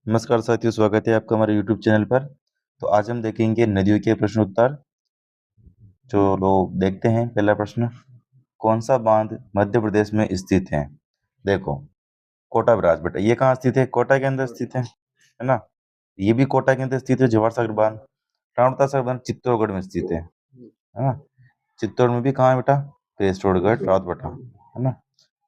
नमस्कार साथियों, स्वागत है आपका हमारे यूट्यूब चैनल पर। तो आज हम देखेंगे नदियों के प्रश्न उत्तर। जो लोग देखते हैं, पहला प्रश्न, कौन सा बांध मध्य प्रदेश में स्थित है? देखो, कोटा ब्राज बेटा, ये कहाँ स्थित है? कोटा के अंदर स्थित है ना। ये भी कोटा के अंदर स्थित है। जवाहर सागर बांध, राणा सागर बांध चित्तौड़गढ़ में स्थित है ना। चित्तौड़ में भी कहाँ है बेटा? केसोड़गढ़, रावतभाटा, है ना।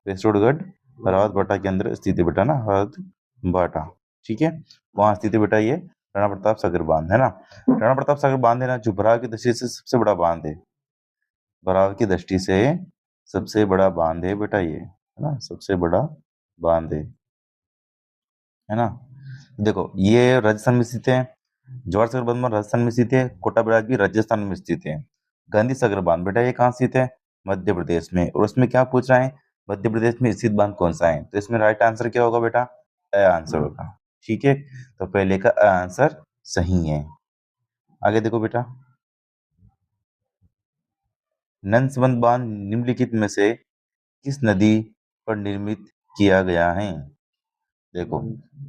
केसोड़गढ़ रावतभाटा के अंदर स्थित है बेटा ना, रावतभाटा। ठीक है, वहां स्थित है बेटा ये राणा प्रताप सागर बांध, है ना। राणा प्रताप सागर बांध है ना, जो भराव की दृष्टि से सबसे बड़ा बांध है। भराव की दृष्टि से सबसे बड़ा बांध है बेटा ये, है ना, सबसे बड़ा बांध है ना। देखो, ये राजस्थान में स्थित है। जवाहर सागर बांध राजस्थान में स्थित है। कोटा ब्राज भी राजस्थान में स्थित है। गांधी सागर बांध बेटा ये कहाँ स्थित है? मध्य प्रदेश में। और उसमें क्या पूछ रहा है? मध्य प्रदेश में स्थित बांध कौन सा है? तो इसमें राइट आंसर क्या होगा बेटा? अ आंसर होगा। ठीक है, तो पहले का अ आंसर सही है। आगे देखो बेटा, नंसबंद बांध निम्नलिखित में से किस नदी पर निर्मित किया गया है? देखो,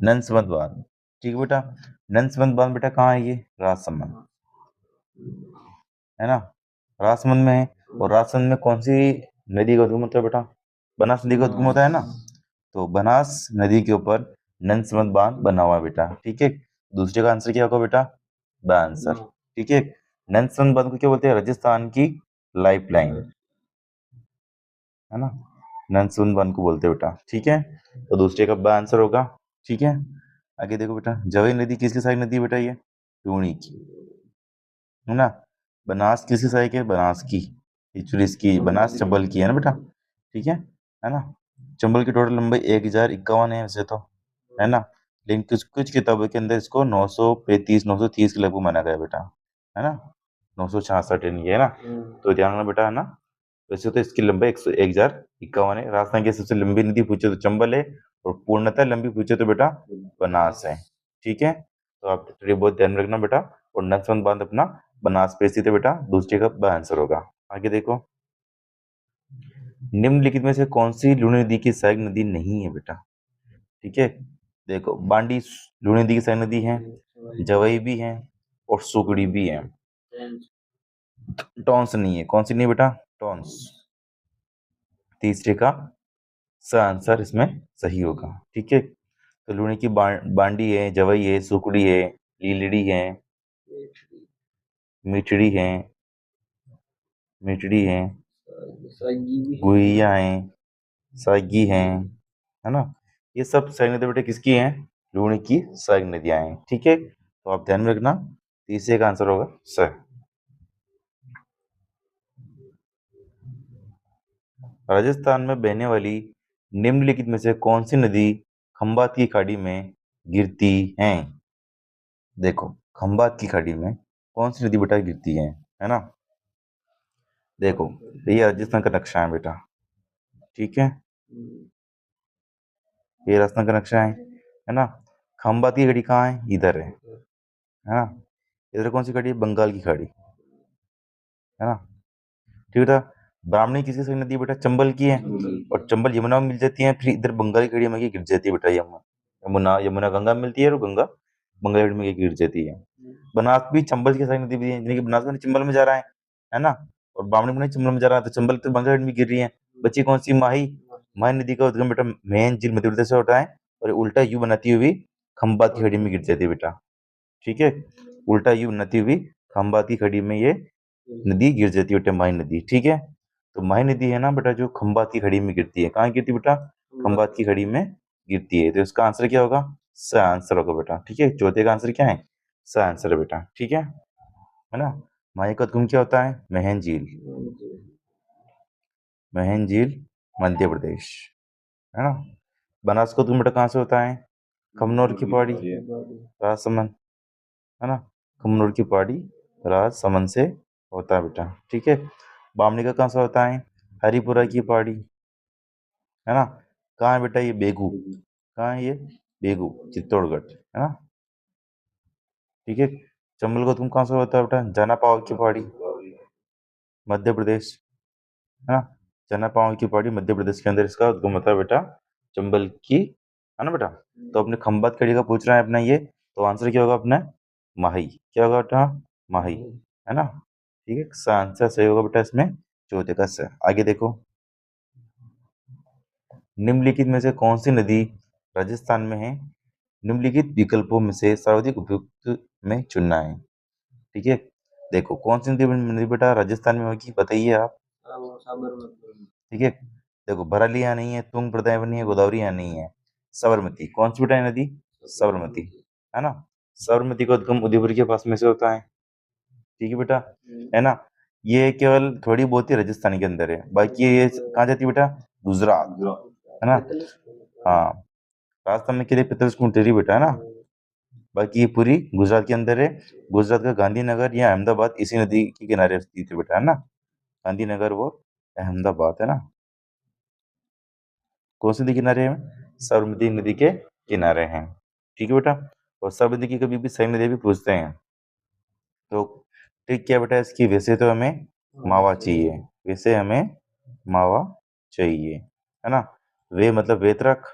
नंसबंद बांध, ठीक है बेटा। नंसबंद बांध बेटा कहाँ है? ये राजसमंद, है ना, राजसमंद में है। और राजसमंद में कौन सी नदी का उद्गम होता है बेटा? बनास नदी का उद्गम होता है ना। तो बनास नदी के ऊपर नंसबंद बांध बना हुआ है बेटा। ठीक है, दूसरे का आंसर क्या होगा बेटा? ब आंसर। ठीक है, नंसबंद बांध को क्या बोलते हैं? राजस्थान की लाइफलाइन, है ना। नंसबंद बांध को बोलते हैं बेटा। ठीक है, तो दूसरे का ब आंसर होगा। ठीक है, आगे देखो बेटा, जवेई नदी किसकी सहायक नदी है बेटा? ये टूणी की, है ना। बनास किसकी सहायक है? बनास की, एक्चुअली इसकी बनास चंबल की, है ना बेटा। ठीक है ना। चंबल की टोटल लंबाई 1051 है वैसे तो, है ना। लेकिन कुछ कुछ किताबों के अंदर इसको 935 930 के लगभग माना गया बेटा, है ना। 966 ये, है ना। तो ध्यान रखना बेटा, है ना। वैसे तो इसकी लंबाई 1051 है। राजस्थान की सबसे लंबी नदी पूछे तो चंबल है, और पूर्णतः लंबी पूछे तो बेटा बनास है। ठीक है, तो आप थोड़ी बहुत ध्यान रखना बेटा। और नसबंद बांध अपना बनास पे स्थित है बेटा। दूसरे का ब आंसर होगा। आगे देखो, निम्नलिखित में से कौन सी लूणी नदी की सहायक नदी नहीं है बेटा? ठीक है, देखो, बांडी लूणी नदी की सहायक नदी है, जवई भी है, और सुगड़ी भी है। टॉन्स नहीं है। कौन सी नहीं बेटा? टॉन्स। तीसरे का स आंसर इसमें सही होगा। ठीक है, तो लूणी की बांडी है, जवई है, सुकड़ी है, लीलड़ी है, मिठड़ी है, मिठड़ी है, गुइया है, सागी है ना। ये सब सहायक नदी बेटे किसकी हैं? लूणी की सहायक नदियां हैं। ठीक है, तो आप ध्यान में रखना, तीसरे का आंसर होगा स। राजस्थान में बहने वाली निम्नलिखित में से कौन सी नदी खंबात की खाड़ी में गिरती है? देखो, खंबात की खाड़ी में कौन सी नदी बेटा गिरती है ना। देखो, ये राजस्थान का नक्शा है बेटा। ठीक है, ये राजस्थान का नक्शा है ना। खंबात की खाड़ी कहाँ है? इधर है ना। इधर कौन सी खाड़ी है? बंगाल की खाड़ी, है ना। ठीक है, ब्राह्मणी किसकी सही नदी है बेटा? चंबल की है। और चंबल यमुना में मिल जाती है, फिर इधर बंगाल की खाड़ी में गिर जाती है बेटा। यमुना यमुना गंगा में मिलती है, और गंगा बंगाल की खाड़ी में गिर जाती है। बनास भी चंबल की सही नदी भी है, यानी कि बनास में चंबल में जा रहा है ना। और बामणी में चंबल में जा रहा है, तो चंबल तो बंगाल में गिर रही है। बची कौन सी? माही। माही नदी का उद्गम बेटा मेन झील मध्य प्रदेश से होता है, और उल्टा यू बनाती हुई खंबात की खाड़ी में गिर जाती है बेटा। ठीक है, उल्टा यू बनाती हुई खंबात की खाड़ी में ये नदी गिर जाती है बेटा, माही नदी। ठीक है, तो माही नदी है ना बेटा, जो खंबात की खाड़ी में गिरती है। कहाँ गिरती है बेटा? खंबात की खाड़ी में गिरती है। तो इसका आंसर क्या होगा? स आंसर होगा बेटा। ठीक है, चौथे का आंसर क्या है? स आंसर है बेटा। ठीक है ना। माही का उद्गम क्या होता है? महन झील, महन झील मध्य प्रदेश, है ना। बनास का उद्गम बेटा कहाँ से होता है? कमनौर की पहाड़ी, राजसमंद, है ना। कमनौर की पहाड़ी राजसमंद से होता है बेटा। ठीक है, बामनी का कहाँ से होता है? हरिपुरा की पहाड़ी, है ना। कहाँ है बेटा? ये बेगू। कहाँ है ये? बेगू, चित्तौड़गढ़, है ना। ठीक है, चंबल का तुम कहाँ से होता है बेटा? जाना पाव की पहाड़ी, मध्य प्रदेश, है ना। जाना पाव की पहाड़ी मध्य प्रदेश के अंदर इसका उद्गम होता है बेटा, चंबल की है ना बेटा। तो अपने खंबात खड़ी का पूछ रहा है अपना ये, तो आंसर क्या होगा अपना माही। क्या होगा बेटा माही, है ना। ठीक है, आंसर सही होगा बेटा इसमें चौथे का स। आगे देखो, निम्नलिखित में से कौन सी नदी राजस्थान में है। निम्नलिखित विकल्पों में से सर्वाधिक उपयुक्त में चुनना है। ठीक है, देखो कौन सी नदी बेटा राजस्थान में होगी, बताइए आप। ठीक है, देखो भराली यहाँ नहीं है, तुंगभद्रा नहीं है, गोदावरी यहाँ नहीं है, साबरमती। कौन सी बेटा है नदी, साबरमती, है ना। साबरमती का उद्गम उदयपुर के पास में से होता है। ठीक है बेटा, है ना। ये केवल थोड़ी बहुत ही राजस्थान के अंदर है, बाकी ये कहाँ जाती है बेटा, गुजरात, है ना। हाँ, राजस्थान में के लिए 45 टेरी बेटा, है ना। बाकी ये पूरी गुजरात के अंदर है। गुजरात का गांधीनगर या अहमदाबाद इसी नदी के किनारे स्थित है बेटा, है ना। गांधीनगर वो अहमदाबाद, है ना। कौन सी नदी किनारे हैं, साबरमती नदी के किनारे हैं। ठीक है बेटा, और साबरमती की कभी भी सही नदी भी पूछते हैं तो ठीक क्या बेटा इसकी, वैसे तो हमें मावा चाहिए, वैसे हमें मावा चाहिए, है ना। वे मतलब वेत्रक,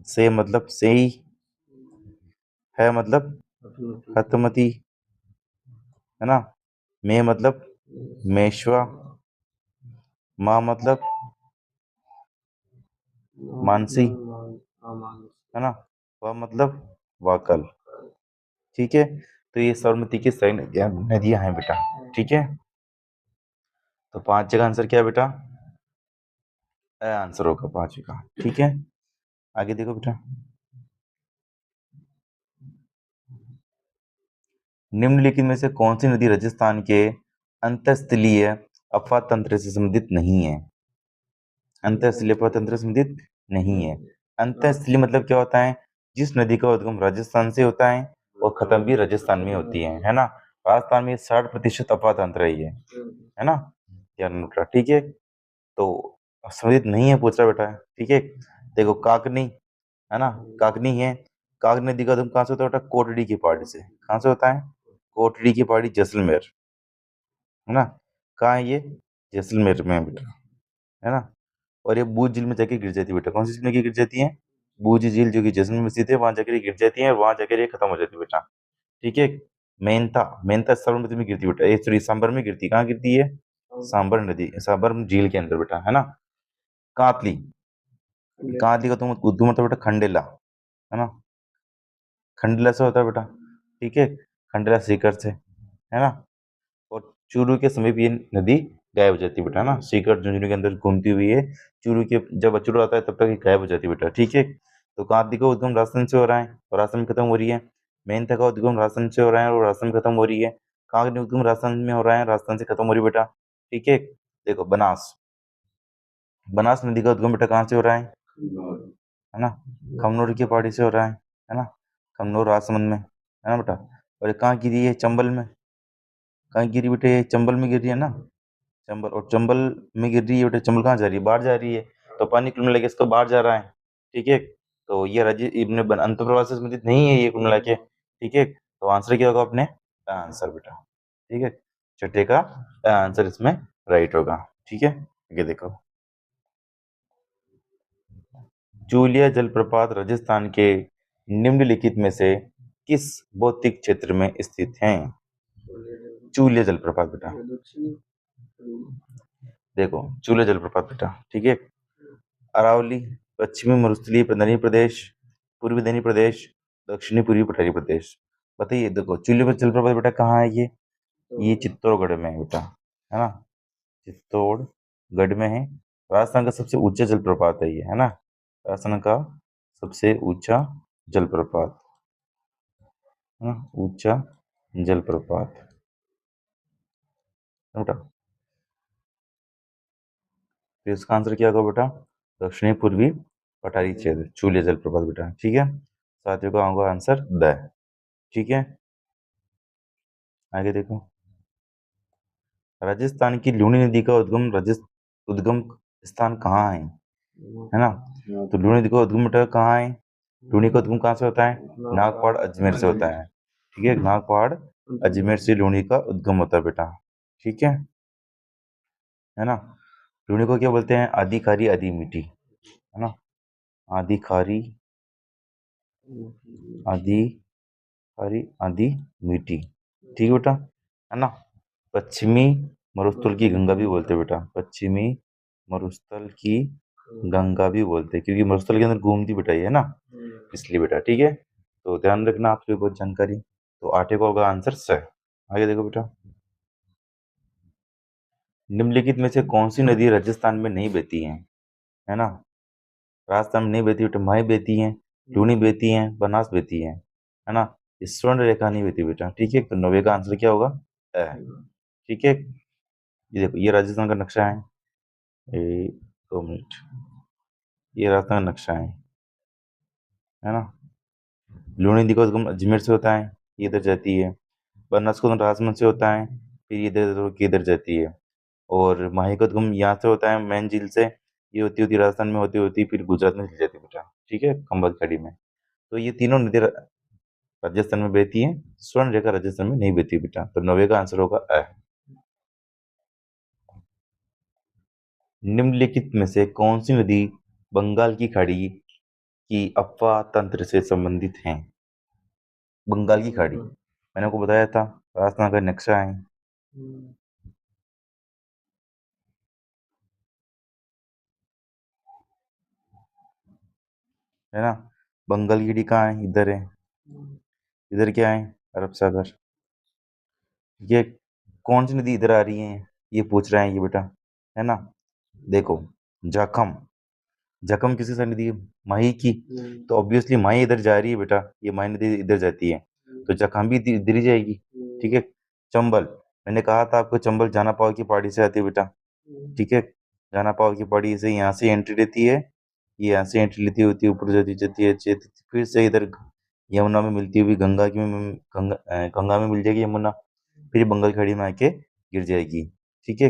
से मतलब सेई, है मतलब हतमती, है ना। मैं मतलब मेशवा, माँ मतलब मानसी, है ना। वह मतलब वाकल। ठीक है, तो ये साबरमती की सही नदियां हैं बेटा। ठीक है, तो 5 जगह आंसर क्या है बेटा, आंसर होगा 5 का। ठीक है, आगे देखो बेटा, निम्नलिखित में से कौन सी नदी राजस्थान के अंतःस्थलीय अफवाह तंत्र से संबंधित नहीं है। अंतःस्थलीय अफवाह तंत्र से संबंधित नहीं है। अंतःस्थलीय मतलब क्या होता है, जिस नदी का उद्गम राजस्थान से होता है और खत्म भी राजस्थान में होती है ना। राजस्थान में 60% अफवाह तंत्र है ना, ध्यान रखना। ठीक है, तो संबंधित नहीं है पूछ रहा बेटा। ठीक है, देखो काकनी, है ना, काकनी है। काकनी नदी का उद्गम कहाँ से होता है बेटा, कोटड़ी की पहाड़ी से। कहाँ से होता है, कोटड़ी की पहाड़ी, जैसलमेर, है ना। कहाँ है ये, जैसलमेर में है बेटा, है ना। और ये बूझ झील में जाके गिर जाती है बेटा। कौन सी झील में गिर जाती है, बूझ झील, जो कि जैसलमेर में स्थित है, वहां जाकर ये गिर जाती है और वहां जाकर ये खत्म हो जाती है बेटा। ठीक है, मेनता, मेनता साबरमती में गिरती है बेटा, ये सॉरी सांबर में गिरती है। कहाँ गिरती है, सांबर नदी, सांबर झील के अंदर बेटा, है ना। कातली, कातली का तुम उद्गम होता है बेटा खंडेला, है ना। खंडेला से होता है बेटा। ठीक है, खंडेला सीकर से, है ना। और चूरू के समीप ये नदी गायब हो जाती है बेटा, है ना। सीकर झुंझुनू के अंदर घूमती हुई है, चूरू के जब अचूरू आता है तब तक ये गायब हो जाती है बेटा। ठीक है, तो कांति का उद्गम राजस्थान से हो रहा है और राजस्थान में खत्म हो रही है। मेनका का उद्गम राजस्थान से हो रहा है और राजस्थान में खत्म हो रही है। कांगड़ी उद्गम राजस्थान में हो रहा है, राजस्थान से खत्म हो रही है बेटा। ठीक है, देखो बनास, बनास नदी का उद्गम बेटा कहाँ से हो रहा है ना, कमनौर की पहाड़ी से हो रहा है ना। कमनौर राजसमंद में, है ना बेटा। और ये कहाँ गिरी है, चंबल में। कहाँ गिरी बेटे, ये चंबल में गिर रही है ना, चंबल। और चंबल में गिर रही है बेटा, चंबल कहाँ जा रही है, बाहर जा रही है, तो पानी कुल मिला के इसको बाहर जा रहा है। ठीक है, तो ये राज्य इब्न अंत प्रवाह से संबंधित नहीं है ये कुल मिला के। ठीक है, तो आंसर क्या होगा अपने, आंसर बेटा। ठीक है, छठे का आंसर इसमें राइट होगा। ठीक है, ये देखो, जूलिया जलप्रपात राजस्थान के निम्नलिखित में से किस भौतिक क्षेत्र में स्थित है। चूलिया जलप्रपात बेटा, देखो चूलिया जलप्रपात बेटा। ठीक है, अरावली, पश्चिमी मरुस्थलीय प्रधानी प्रदेश, पूर्वी धनी प्रदेश, दक्षिणी पूर्वी पठारी प्रदेश। बताइए, देखो चूलिया जलप्रपात बेटा कहाँ है ये चित्तौड़गढ़ में है बेटा, है ना। चित्तौड़गढ़ में है। राजस्थान का सबसे ऊंचा जलप्रपात है ये, है ना। राजस्थान का सबसे ऊंचा जलप्रपात, है ना, ऊंचा जलप्रपात, है बेटा। तो इसका आंसर क्या होगा बेटा, दक्षिणी पूर्वी पठारी क्षेत्र, चूलिया जलप्रपात बेटा। ठीक है, साथियों का होगा आंसर द। ठीक है, आगे देखो, राजस्थान की लूनी नदी का उद्गम स्थान कहाँ है ना। तो लूनी नदी का उद्गम बेटा कहाँ है, लूनी का उद्गम कहाँ से होता है, नागपाड़ अजमेर से होता है। ठीक है, नागपाड़ अजमेर से लूनी का उद्गम होता है बेटा। ठीक है ना। लूनी को क्या बोलते हैं, आधी खारी आधी मीठी, है ना। आधी खारी, आधी खारी, आधी मीठी। ठीक है बेटा, है ना। पश्चिमी मरुस्थल की गंगा भी बोलते हैं बेटा, पश्चिमी मरुस्थल की गंगा भी बोलते हैं, क्योंकि मरुस्थल के अंदर घूमती बेटा ये, है ना, इसलिए बेटा। ठीक है, तो ध्यान रखना आपसे बहुत जानकारी। तो 8 का होगा आंसर स। आगे देखो बेटा, निम्नलिखित में से कौन सी नदी राजस्थान में नहीं बहती है ना। राजस्थान में नहीं बहती बेटा, माही बहती है, लूनी बहती है, बनास बहती है ना। इस स्वर्ण रेखा नहीं बहती बेटा। ठीक है, तो 9 का आंसर क्या होगा, अ। ठीक है, ये देखो, ये राजस्थान का नक्शा है। 2 मिनट, ये राजस्थान का नक्शा है ना। लूनी दिखो तुम अजमेर से होता है, ये इधर जाती है। बनास को राजमंद से होता है, फिर ये इधर इधर जाती है। और माही को तुम यहाँ से होता है, मेन झील से, ये होती होती राजस्थान में होती होती फिर गुजरात में चली जाती है बेटा। ठीक है, कंबल खाड़ी में। तो ये तीनों नदी राजस्थान में बहती है, स्वर्ण रेखा राजस्थान में नहीं बहती बेटा। तो 9 का आंसर होगा अ। निम्नलिखित में से कौन सी नदी बंगाल की खाड़ी की अफवाह तंत्र से संबंधित है। बंगाल की खाड़ी मैंने आपको बताया था, राजस्थान का नक्शा है ना। बंगाल की खाड़ी कहाँ है, इधर है। इधर क्या है, अरब सागर। ये कौन सी नदी इधर आ रही है, ये पूछ रहे हैं ये बेटा, है ना। देखो, जाखम, जखम किसी से नदी है, माही की। तो ऑब्वियसली माही इधर जा रही है बेटा, ये माही नदी इधर जाती है, तो जखम भी इधर ही जाएगी। ठीक है, चंबल, मैंने कहा था आपको, चंबल जाना पाव की पहाड़ी से आती है बेटा। ठीक है, जाना पाव की पहाड़ी से यहाँ से एंट्री लेती है, ये यहाँ से एंट्री लेती होती है, ऊपर जाती है, फिर से इधर यमुना में मिलती हुई गंगा की में गंगा में मिल जाएगी यमुना, फिर बंगाल खाड़ी में आके गिर जाएगी। ठीक है,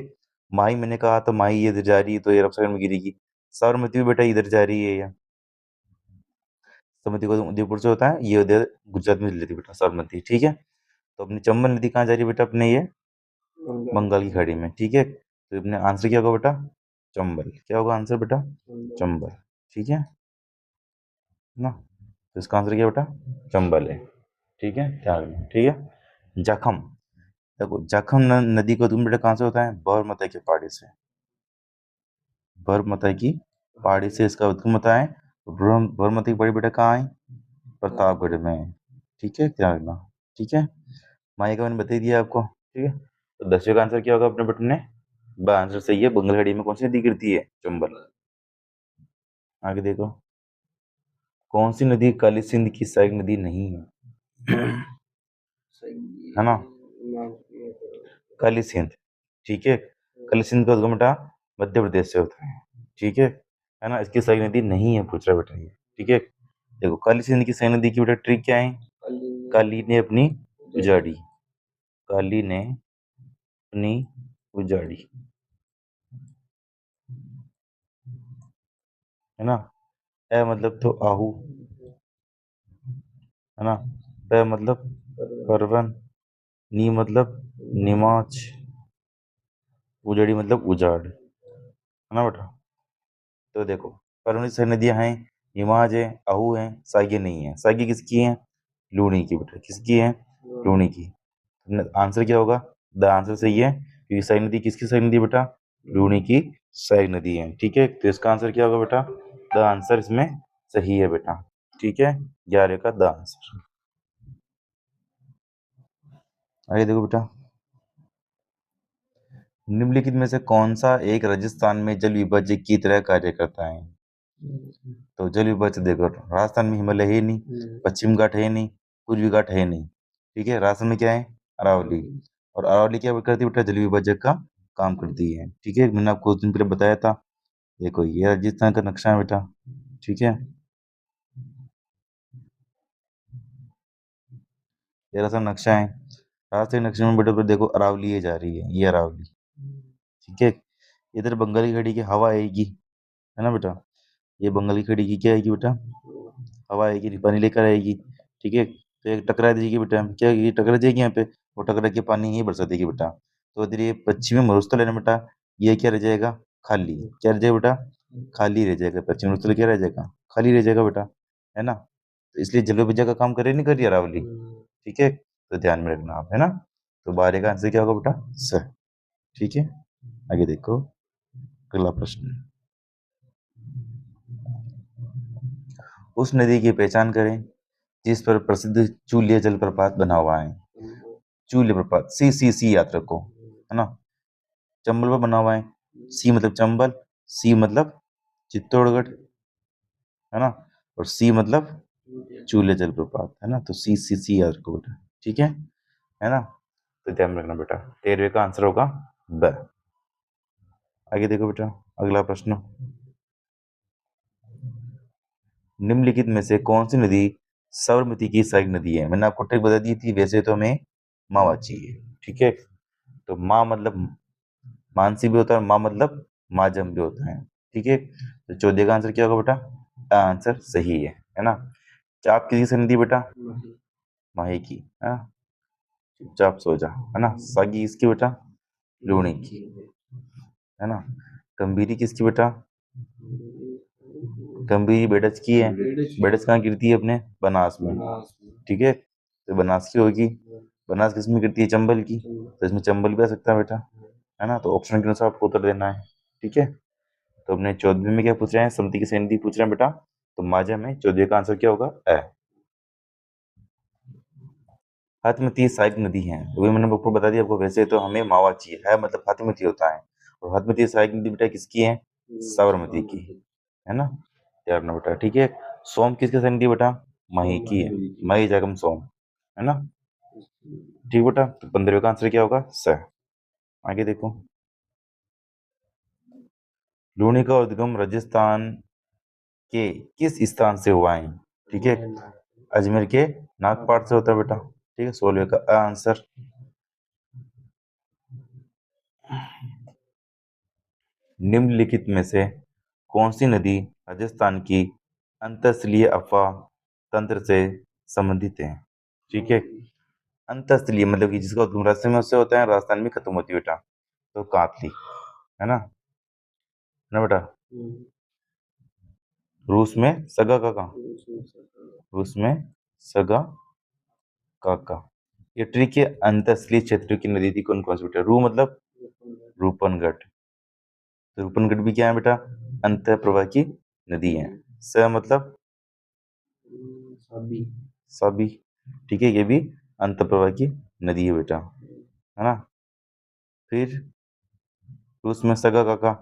माही मैंने कहा था, माही ये इधर जा रही है तो ये अरब सागर में गिरेगी। साबरमती भी बेटा इधर जा रही है, ये साबरमती को उदयपुर से होता है, ये उधर गुजरात में चली जाती है बेटा साबरमती। ठीक है, तो अपनी चंबल नदी कहाँ जा रही है बेटा, अपने ये बंगाल की खाड़ी में। ठीक है, तो अपने आंसर क्या होगा बेटा, चंबल। क्या होगा आंसर बेटा, चंबल। ठीक है ना, तो इसका आंसर क्या बेटा, चंबल है। ठीक है, ध्यान रखना। ठीक है, जखम, देखो जखम नदी को तुम बेटा कहाँ से होता है, बरमता की पहाड़ी से, बरमता की पहाड़ी से इसका उद्गम होता है। बरमता की पहाड़ी बेटा कहाँ है, प्रतापगढ़ में है। ठीक है, ध्यान रखना। ठीक है, माई का मैंने बता ही दिया आपको। ठीक है, तो 10वें का आंसर क्या होगा अपने बटन ने, आंसर सही है, बंगलगढ़ी में कौन सी नदी गिरती है, चंबल। आगे देखो, कौन सी नदी काली सिंध की सहायक नदी नहीं है, है ना, काली सिंध। ठीक है, काली सिंध का उद्गम बेटा मध्य प्रदेश से होता है। ठीक है ना, इसकी सहायक नदी नहीं है, पूछ रहा बेटा ये। ठीक है, देखो काली सिंध की सहायक नदी की बेटा ट्रिक क्या है, काली ने अपनी उजाड़ी, काली ने अपनी उजाड़ी, है ना। ए मतलब तो आहू, है ना। प मतलब परवन, नी मतलब निमाच, उजड़ी मतलब उजाड़, है ना बेटा। तो देखो, परवनी से नदियां हैं, निमाज है, आहू है, सागी नहीं है। सागी किसकी है, लूणी की बेटा, किसकी है, लूणी की। आंसर क्या होगा, द आंसर सही है, क्योंकि सही नदी किसकी सही नदी बेटा, लूणी की सही नदी है। ठीक है, तो इसका आंसर क्या होगा बेटा, द आंसर इसमें सही है बेटा। ठीक है, 11 का द आंसर। आगे देखो बेटा, निम्नलिखित में से कौन सा एक राजस्थान में जल विभाजक की तरह कार्य करता है। तो जल विभाजक देखो, राजस्थान में हिमालय है नहीं, पश्चिम घाट है नहीं, पूर्वी घाट है नहीं। ठीक है, राजस्थान में क्या है, अरावली। और अरावली क्या करती है बेटा, जल विभाजक का काम करती है। ठीक है, मैंने आपको कुछ दिन पहले बताया था। देखो, ये राजस्थान का नक्शा है बेटा। ठीक है, ये राजस्थान नक्शा है। राजस्थान नक्शे में बेटा देखो, अरावली ये जा रही है, ये अरावली। ठीक है, इधर बंगाली खाड़ी की हवा आएगी, है ना बेटा। ये बंगाली खाड़ी की क्या आएगी बेटा, हवा आएगी, पानी लेकर आएगी। ठीक है, तो एक टकरा देगी बेटा, क्या ये टकरा जाएगी यहाँ पे, वो टकरा के पानी ही बरसा देगी बेटा। तो इधर ये पश्चिमी मरुस्थल है ना बेटा, ये क्या रह जाएगा, खाली। क्या रह जाएगा बेटा, खाली रह जाएगा, पश्चिम उत्तर क्या रह जाएगा, खाली रह जाएगा बेटा, है ना। तो इसलिए जलोविद्या का काम करे नहीं कर रही अरावली, ठीक है, तो ध्यान में रखना आप, है ना। तो 12 का आंसर क्या होगा बेटा, स। ठीक है, आगे देखो अगला प्रश्न। उस नदी की पहचान करें जिस पर प्रसिद्ध चूलिया जलप्रपात बना हुआ है। चूल्य प्रपात, सी याद रखो, है ना। चंबल पर बना हुआ है, सी मतलब चंबल, सी मतलब चित्तौड़गढ़, है ना, और सी मतलब चूल्य जलप्रपात, है ना। तो सी याद रखो बेटा, ठीक है ना। तो ध्यान में रखना बेटा, 13वें का आंसर होगा ब। आगे देखो बेटा अगला प्रश्न। निम्नलिखित में से कौन सी नदी साबरमती की सहायक नदी है। मैंने आपको ट्रिक बता दी थी, वैसे तो हमें मावाची है, ठीक है। तो माँ मतलब मानसी भी होता है और माँ मतलब माजम भी होता है, ठीक है। तो 14 का आंसर क्या होगा बेटा, आंसर सही है ना। चाप किसी नदी बेटा, माही की, है ना। चुपचाप सो जा, है ना। सागी किसकी बेटा, लूणी की, है ना। गंभीरी किसकी बेटा, गंभीरी बेडज की है। बेडज कहाँ गिरती है, अपने बनास में, ठीक है। तो बनास की होगी, बनास किस में गिरती है, चंबल की, तो इसमें चंबल भी आ सकता है बेटा, है ना। तो ऑप्शन के अनुसार आपको उत्तर देना है, ठीक है। तो अपने 14 में क्या पूछ रहे हैं, समति की सैनिधि पूछ रहे हैं बेटा, तो माजा में 14 का आंसर क्या होगा, ए। हाथमती सहायक नदी है, वही मैंने आपको बता दिया आपको, वैसे तो हमें मावा चाहिए है, मतलब हाथमती होता है, और हाथमती सहायक नदी बेटा किसकी है, साबरमती की, है ना। यार ना बेटा, ठीक है। सोम किसके सहायक नदी बेटा, माही की है, माही जागम सोम, है ना। ठीक बेटा, तो 15वें का आंसर क्या होगा, स। आगे देखो, लूणी का उद्गम राजस्थान के किस स्थान से हुआ है, ठीक है। अजमेर के नागपाट से होता है बेटा, ठीक है। 16वें का आंसर। निम्नलिखित में से कौन सी नदी राजस्थान की अंतःस्थलीय अफवाह तंत्र से संबंधित है, ठीक है। अंतःस्थलीय मतलब कि जिसका उद्गम राजस्थान में उससे होता है, राजस्थान में खत्म होती है बेटा, तो कातली, है ना बेटा। रूस में सगा काका, रूस में सगा काका, ये ट्रिक है। अंतःस्थलीय क्षेत्र की नदी थी कौन कौन सी बेटा, रू मतलब रूपनगढ़, तो रूपनगढ़ भी क्या है बेटा, अंत प्रवाह की नदी है। स मतलब सभी, ठीक है, ये भी अंत प्रवाह की नदी है बेटा, है ना। फिर रूस में सगा काका,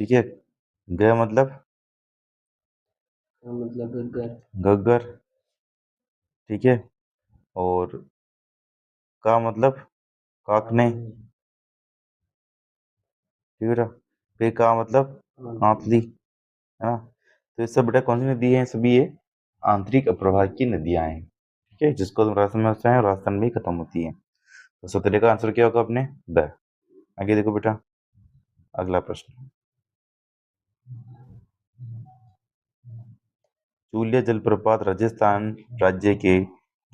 ठीक है। ग मतलब गग्गर, ठीक है। और का मतलब काकने, ठीक है बेटा। फिर का मतलब आंतली, है ना। तो ये सब बेटा कौन सी नदी है, सभी ये आंतरिक अप्रवाह की नदियां हैं, ठीक है, जिसको तुम राजस्थान में होता है और राजस्थान में ही खत्म होती है। तो 17 का आंसर क्या होगा अपने, द। आगे देखो बेटा अगला प्रश्न। चूलिया जलप्रपात राजस्थान राज्य के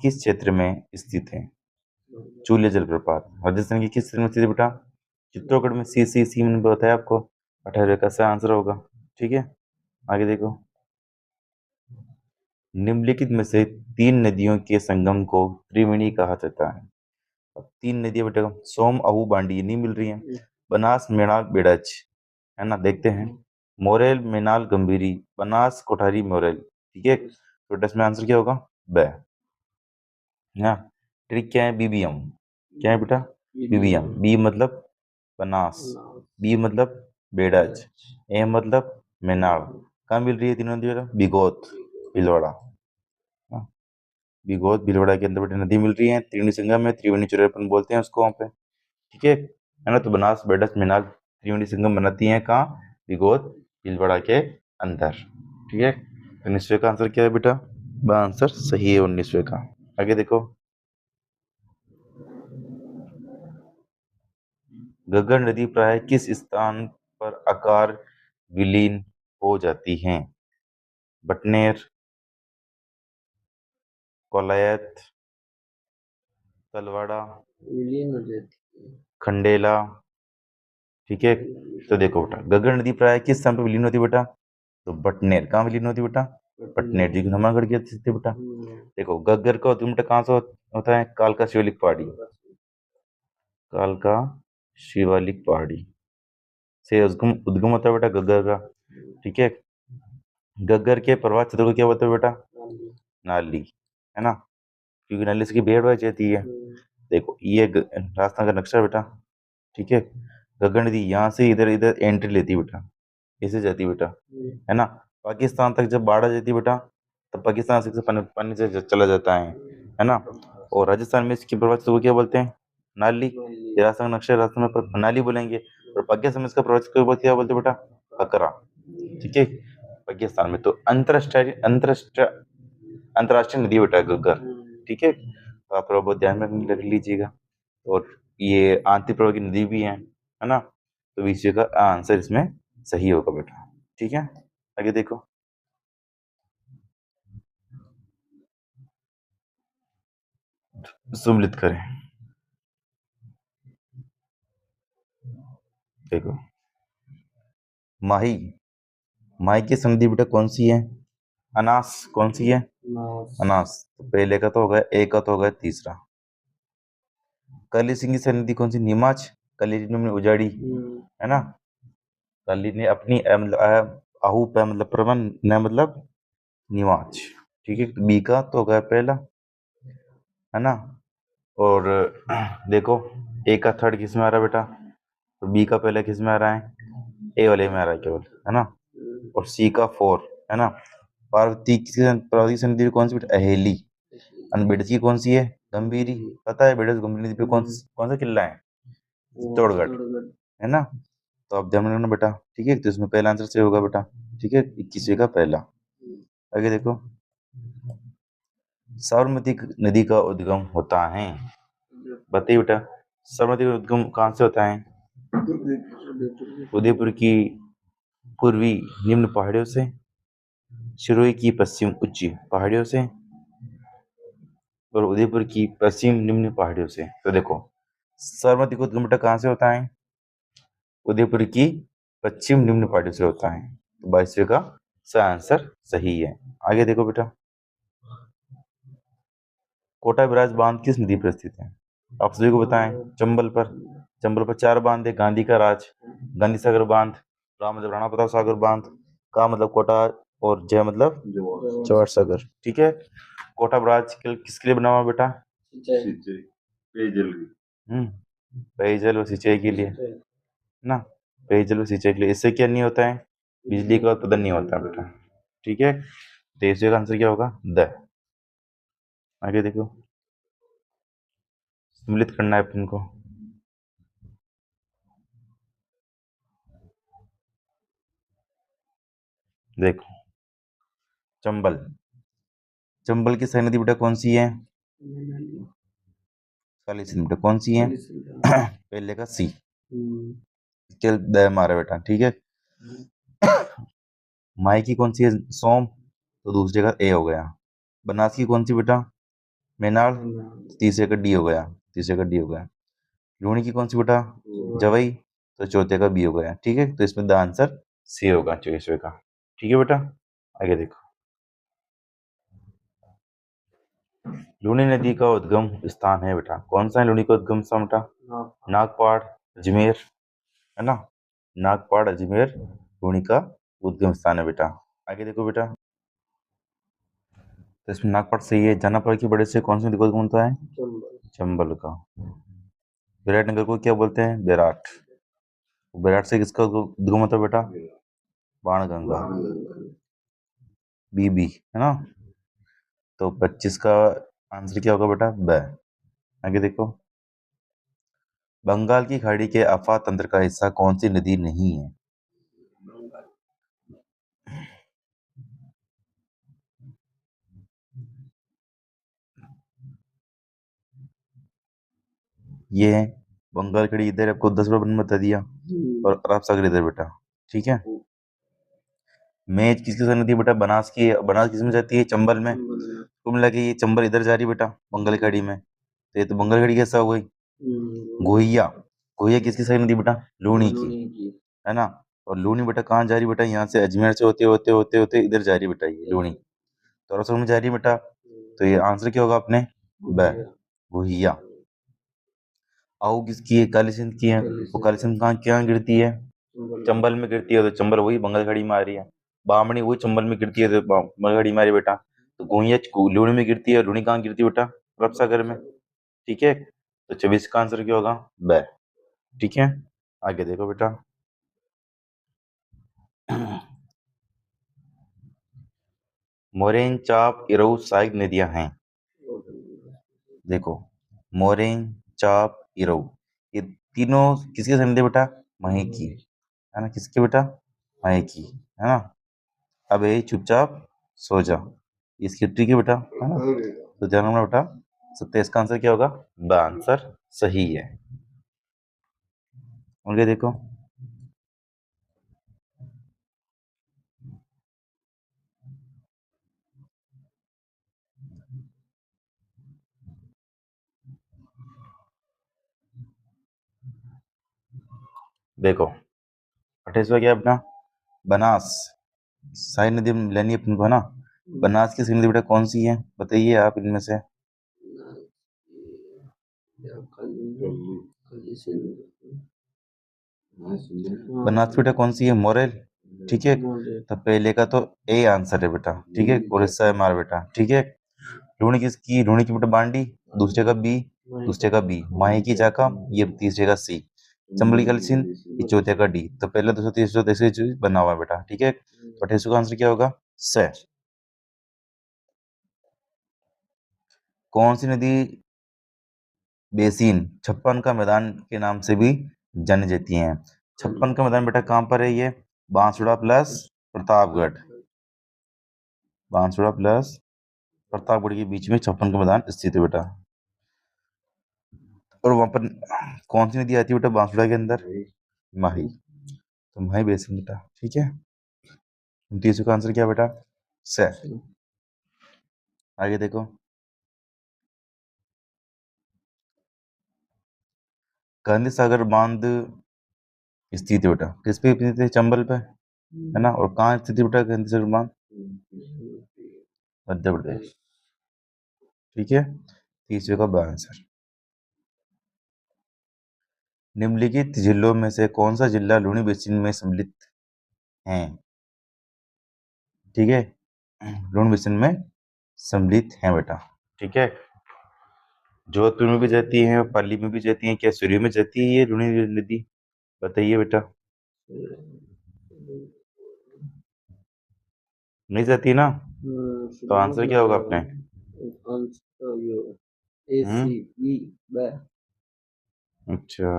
किस क्षेत्र में स्थित है। चूलिया जलप्रपात राजस्थान के किस क्षेत्र में स्थित है बेटा, चित्तौड़गढ़ में। सी मैंने बताया आपको, 18 का सही आंसर होगा, ठीक है। आगे देखो, निम्नलिखित में से 3 नदियों के संगम को त्रिवेणी कहा जाता है। अब 3 नदियां बेटा, सोम अहू बांडी नहीं मिल रही है, बनास मेणाल बेड़च, है ना, देखते हैं। मोरेल मेनाल गंभीरी, बनास कोठारी मोरेल, ठीक है। तो इसमें आंसर क्या होगा, ब, ना। ट्रिक क्या है, बीबीएम, क्या है बेटा, बीबीएम। बी मतलब बनास, बी मतलब बेड़च, ए मतलब मेनाल। कहाँ मिल रही है तीनों नदी बेटा, बिगोत भीलवाड़ा, हाँ, बिगोत भीलवाड़ा के अंदर बेटा नदी मिल रही है, त्रिवेणी संगम है, त्रिवेणी चौराहे बोलते हैं उसको वहाँ पे, ठीक है ना। तो बनास बेड़च मेनाल त्रिवेणी संगम बनाती है कहाँ, बिगोत भीलवाड़ा के अंदर, ठीक है। 19वें का आंसर क्या है बेटा, आंसर सही है 19वें का। आगे देखो, घग्गर नदी प्राय किस स्थान पर आकार विलीन हो जाती हैं, बटनेर, कोलायत, तलवाड़ा, खंडेला, ठीक है। तो देखो बेटा, घग्गर नदी प्राय किस स्थान पर विलीन होती है बेटा? तो बटनेर। कहाँ विलीन होती है बेटा? बटनेर, जो कि हनुमानगढ़ की स्थित है बेटा। देखो, घग्गर का उद्गम बेटा कहाँ से होता है? कालका शिवालिक पहाड़ी। कालका शिवालिक पहाड़ी से उद्गम उद्गम होता है बेटा घग्गर का। ठीक है। घग्गर के प्रवाह क्षेत्र को क्या बोलते हैं बेटा? नाली, है ना, क्योंकि नाली से भेड़ बह जाती है। देखो, ये राजस्थान का नक्शा बेटा। ठीक है। घग्गर नदी यहाँ से इधर इधर एंट्री लेती है बेटा, ऐसे जाती है बेटा, है ना। पाकिस्तान तक जब बाढ़ आ जाती है बेटा, तब पाकिस्तान से पानी पानी से चला जाता है ना। और राजस्थान में इसकी प्रवाह क्षेत्र को क्या बोलते हैं? नाली। ये राजस्थान का नक्शा, राजस्थान में नाली बोलेंगे। और पाकिस्तान में इसका प्रवाह क्षेत्र को क्या बोलते हैं बेटा? फकरा। ठीक है। पाकिस्तान में तो अंतरराष्ट्रीय अंतरराष्ट्रीय अंतरराष्ट्रीय नदी बेटा घग्गर। ठीक है। तो आप थोड़ा बहुत ध्यान में रख लीजिएगा। और ये आंतरिक प्रवाह की नदी भी है ना। तो विषय का आंसर इसमें सही होगा बेटा। ठीक है। आगे देखो, सम्मिलित करें। देखो, माही, माही की संधि बेटा कौन सी है? अनास। कौन सी है? अनास। तो पहले का तो हो गया, एक का तो हो गया, तीसरा। कली सिंह की संधि कौन सी? निमाच। कली ने उजाड़ी, है ना। कली ने अपनी आहू पे मतलब प्रबंध ने मतलब निमाच। ठीक है। बी का तो हो गया पहला, है ना। और देखो, ए का थर्ड किस में आ रहा है बेटा? तो बी का पहले किस में आ रहा है? ए वाले में आ रहा है केवल, है ना। और सी का फोर, है ना। पार्वती संधि कौन सी बेटा? अहेली। बेडज की कौन सी है? गंभीरी। पता है बेडज गंभीरी पे कौन सा किला है? चित्तौड़गढ़, है ना। तो आप ध्यान रखना बेटा। ठीक है। तो इसमें पहला आंसर सही होगा बेटा। ठीक है। 21वें का पहला। आगे देखो, साबरमती नदी का उद्गम होता है। बताइए बेटा, साबरमती का उद्गम कहाँ से होता है? उदयपुर की पूर्वी निम्न पहाड़ियों से, सिरोही की पश्चिम उच्च पहाड़ियों से, और उदयपुर की पश्चिम निम्न पहाड़ियों से। तो देखो, साबरमती का उद्गम बेटा कहाँ से होता है? उदयपुर की पश्चिम निम्न पहाड़ियों से होता है। तो 22वें का आंसर सही है। आगे देखो बेटा, कोटा ब्राज बांध किस नदी पर स्थित है? आप सभी को बताएं। चंबल पर। चंबल पर 4 बांध है। गांधी का राज, गांधी सागर बांध, राम मतलब राणा प्रताप सागर बांध, का मतलब कोटा, और जय मतलब जवाहर सागर। ठीक है। कोटा ब्राज किसके लिए बना हुआ बेटा? पेयजल। पेयजल और सिंचाई के लिए, है ना। पेयजल और सिंचाई के लिए। इससे क्या नहीं होता है? बिजली का उत्पादन नहीं होता बेटा। ठीक है। तो इसका आंसर क्या होगा? द। आगे देखो, सम्मिलित करना है अपन को। देखो, चंबल, चंबल की सही नदी बेटा कौन सी है? काली सिंध बेटा कौन सी है? पहले का सी। चल द मारा बेटा। ठीक है। माई की कौन सी है? सोम। तो दूसरे का ए हो गया। बनास की कौन सी बेटा? मेनाड़। तीसरे का डी हो गया। तीसरे का डी हो गया। लूणी की कौन सी बेटा? जवई। तो चौथे का बी हो गया। ठीक है। तो इसमें द आंसर सी होगा 24वें का। ठीक है बेटा। आगे देखो, लूणी नदी का उद्गम स्थान है बेटा कौन सा है? लूणी का उद्गम स्थान बेटा नागपाड़, अजमेर, है ना। नागपाड़, अजमेर लूणी का उद्गम स्थान है बेटा। आगे देखो बेटा, तो इसमें नागपाड़ सही है। जानापुर की बड़े से कौन सा नदी का उद्गम होता है? चंबल का। विराट नगर को क्या बोलते हैं? विराट। विराट से किसका उद्गम होता है बेटा? बाणगंगा, बीबी, है ना। तो 25 का आंसर क्या होगा बेटा? ब। आगे देखो, बंगाल की खाड़ी के अफा तंत्र का हिस्सा कौन सी नदी नहीं है? ये है बंगाल खाड़ी इधर, आपको 10 बार बता दिया। और अरब सागर इधर बेटा। ठीक है। मेज किसकी साथ नदी बेटा? बनास की। बनास किस में जाती है? चंबल में। कुल मिला के ये चंबल इधर जा रही है बेटा, बंगाल खाड़ी में। तो ये तो बंगाल खाड़ी कैसा हो गई? गोहिया। गोहिया किसकी सही नदी बेटा? लूनी की, है ना। और लूनी बेटा कहाँ जा रही बेटा? यहाँ से अजमेर से होते होते होते होते इधर जा रही बेटा, ये लूनी तो रसोल में जा रही है बेटा। तो ये आंसर क्या होगा अपने? ब, गोहिया। आओ किसकी है? काली सिंध की है। वो काली सिंध कहाँ क्या गिरती है? चंबल में गिरती है। तो चंबल वही बंगाल खाड़ी में आ रही है। बामणी वही चंबल में गिरती है, तो बंगाल खाड़ी में आ रही है बेटा। तो गोहिया लूनी में गिरती है। लूनी कहाँ गिरती है बेटा? अरब सागर में। ठीक है, तो 24 का आंसर क्या होगा? ब। ठीक है, आगे देखो बेटा। मोरेन, चाप, इरऊ सहायक नदियां हैं। देखो, मोरेन, चाप, इरऊ, ये तीनों किसके संधि बेटा? मही की, है ना। किसके बेटा? मही की, है ना। अब यही चुपचाप सो जा, इसकी ट्रिक है बेटा, है ना। तो ध्यान रखना बेटा, 27 का आंसर क्या होगा? ब आंसर सही है। ओके, देखो देखो 28वां क्या है अपना? बनास, सारी नदी लेनी है अपन को, है ना। बनास की सही नदी बेटा कौन सी है? बताइए आप इनमें से। बनास बेटा कौन सी है? मोरेल। ठीक है, तो पहले का तो ए आंसर है बेटा। ठीक है, उड़ीसा है मार बेटा। ठीक है, लूणी किसकी? लूणी की बेटा बांडी। दूसरे का बी, दूसरे का बी, माही की चाका, ये तीसरे का सी, चंबली का सिंध, ये चौथे का डी। तो पहले 230 चीज बना हुआ है बेटा। ठीक है, तो 28 का आंसर क्या होगा? से। कौन सी नदी बेसिन छप्पन का मैदान के नाम से भी जानी जाती है? छप्पन का मैदान बेटा कहाँ पर है? ये बांसुड़ा प्लस प्रतापगढ़, बांसुड़ा प्लस प्रतापगढ़ के बीच में छप्पन का मैदान स्थित है बेटा। और वहां पर कौन सी नदी आती है बेटा बांसुड़ा के अंदर? माही। तो माही बेसिन बेटा। ठीक है, 29 का आंसर क्या बेटा? से। आगे देखो, गांधी सागर बांध स्थित है बेटा किस पे स्थित है? चंबल पे, है ना। और कहाँ स्थित है बेटा गांधी सागर बांध? मध्य प्रदेश। ठीक है, 30 का ब आंसर। निम्नलिखित जिलों में से कौन सा जिला लूनी बेसिन में सम्मिलित है? ठीक है, लूनी बेसिन में सम्मिलित है बेटा। ठीक है, जोधपुर में भी जाती है, पाली में भी जाती है, क्या सूर्य में जाती है ये लूनी नदी? बताइए बेटा। नहीं जाती ना, तो आंसर क्या होगा अपने? अच्छा,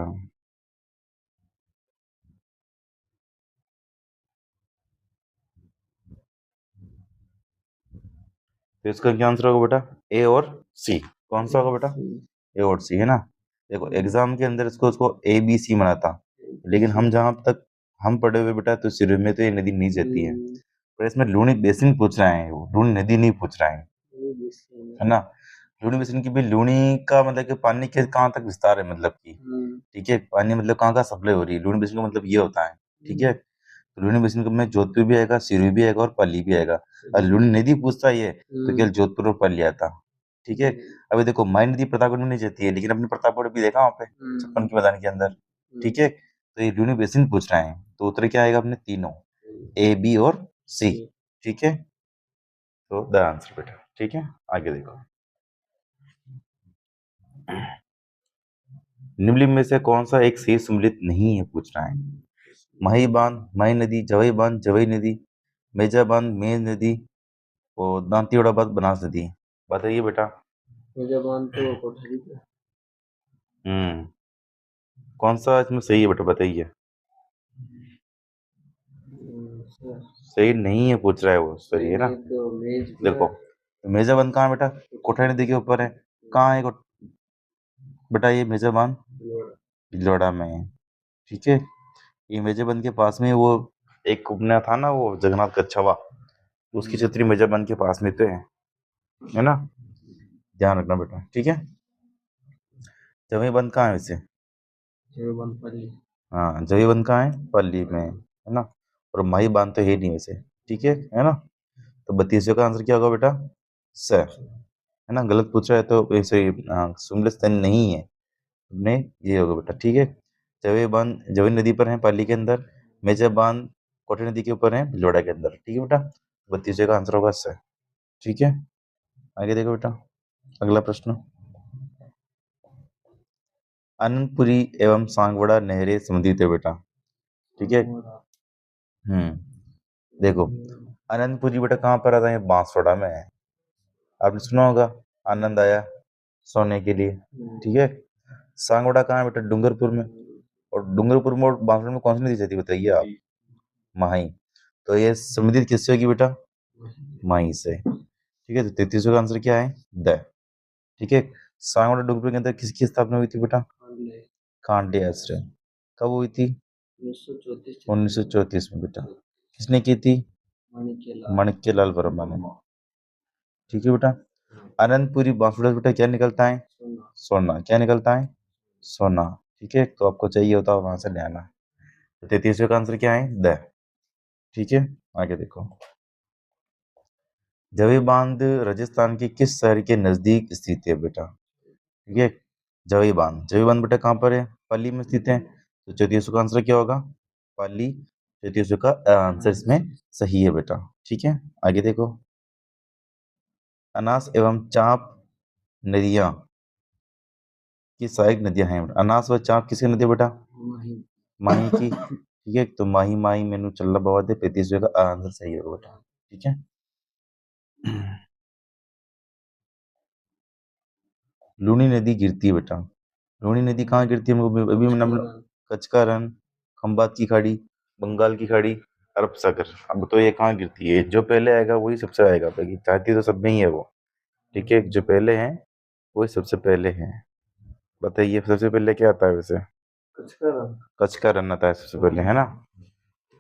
तो इसका क्या आंसर होगा बेटा? ए और सी। कौन सा होगा बेटा? ए और सी, है ना। देखो एग्जाम के अंदर इसको उसको ए बी सी बना था, लेकिन हम जहां तक हम पढ़े हुए बेटा, तो सिर में तो ये नदी नहीं जाती है। पर इसमें लूनी बेसिन पूछ रहे हैं, वो लूनी नदी नहीं पूछ रहे हैं, है ना। लूनी बेसिन की भी, लूनी का मतलब कि पानी के कहाँ तक विस्तार है, मतलब की। ठीक है, पानी मतलब कहाँ कहाँ सप्लाई हो रही है, लूनी बेसिन का मतलब ये होता है। ठीक है, तो लूनी बेसिन में जोधपुर भी आएगा, सिरोही भी आएगा और पल्ली भी आएगा। और लूनी नदी पूछता है ये, तो केवल जोधपुर और पल्ली आता। ठीक है, अभी देखो माई नदी प्रतापगढ़ में नहीं जाती है, लेकिन अपने प्रतापगढ़ भी देखा वहाँ पे छप्पन के मैदान के अंदर। ठीक है, तो ये लूनी बेसिन पूछ रहे हैं, तो उत्तर क्या आएगा अपने? तीनों, ए बी और सी। ठीक है, तो द आंसर बेटा। ठीक है, आगे देखो, निम्नलिखित में से कौन सा एक सही सम्मिलित नहीं है पूछ रहा है? माही बांध, माही नदी, जवई बांध, जवई नदी, मेजा बांध, मेज नदी, और दांतीवाड़ा बांध, बनास नदी। बताइए बेटा। मेजा बांध तो कोठरी पे। कौन सा इसमें सही है बेटा? बताइए। सही नहीं है पूछ रहा है वो, सही है ना। देखो, तो मेजा बांध कहाँ है बेटा? कोठरी नदी के ऊपर है। कहाँ है बेटा ये मेजा बांध? भिलवाड़ा में है। ठीक है, ये मेजरबंद के पास में वो एक उपन्या था ना, वो जगन्नाथ कच्छावा, उसकी छतरी मेजरबंद के पास में तो है ना। ध्यान रखना बेटा। ठीक है, जमीन बंद कहाँ है वैसे? हाँ, जवी बांध कहाँ है? पल्ली में है ना। और माही बांध तो है नहीं वैसे। ठीक है ना। तो 32 का आंसर क्या होगा बेटा? स है ना। गलत पूछ रहा है तो वैसे सुमले स्तन नहीं है अपने, ये होगा बेटा। ठीक है। जवे बांध जवी नदी पर है पाली के अंदर, मेजा बांध कोटे नदी के ऊपर है भिलवाड़ा के अंदर। ठीक है बेटा। 32 का आंसर होगा स। ठीक है, आगे देखो बेटा अगला प्रश्न। आनंदपुरी एवं सांगवड़ा नहरें संबंधित है बेटा। ठीक है। देखो आनंदपुरी बेटा कहाँ पर आता है? बांसवाड़ा में है। आपने सुना होगा आनंद आया सोने के लिए। ठीक है। सांगवड़ा कहाँ है बेटा? डूंगरपुर में। और डूंगरपुर में और बांसवाड़ा में कौन सी नदी जाती है बताइए आप? माही। तो ये संबंधित किससे होगी बेटा? माही से। ठीक है। तो 33 का आंसर क्या है? द। ठीक है। सांगवड़ा डूंगरपुर के अंदर किसकी स्थापना हुई थी बेटा? खांडे आश्रम। कब हुई थी? 1934 में बेटा। किसने की थी? माणिक्यलाल वर्मा ने। ठीक है बेटा। आनंदपुरी बांसुड़ा बेटा क्या निकलता है? सोना। क्या निकलता है? सोना। ठीक है। तो आपको चाहिए होता है वहां से ले आना। तो 33 का आंसर क्या है? द। ठीक है, आगे देखो। जवी बांध राजस्थान के किस शहर के नजदीक स्थित है बेटा? ठीक है। जवी बांध बेटा कहाँ पर है? पाली में स्थित है। तो 34 का आंसर क्या होगा? पाली। 33 का आंसर इसमें सही है बेटा। ठीक है, आगे देखो। अनास एवं चाप नदियां की सहायक नदियां हैं। अनास व चाप किसकी नदी है बेटा? माही की। ठीक है। तो माही माही मेनू चल बाबा दे 35 का आंसर सही होगा बेटा। ठीक है। लूनी नदी गिरती है बेटा। लूनी नदी कहाँ गिरती है? अभी कच्छ का रण, खंबात की खाड़ी, बंगाल की खाड़ी, अरब सागर। अब तो ये कहाँ गिरती है? जो पहले आएगा वही सबसे आएगा, बाकी चाहती तो सब में ही है वो। ठीक है। जो पहले है वही सबसे पहले है। बताइए सबसे पहले क्या आता है वैसे? कच्छ का रण आता है सबसे पहले, है ना।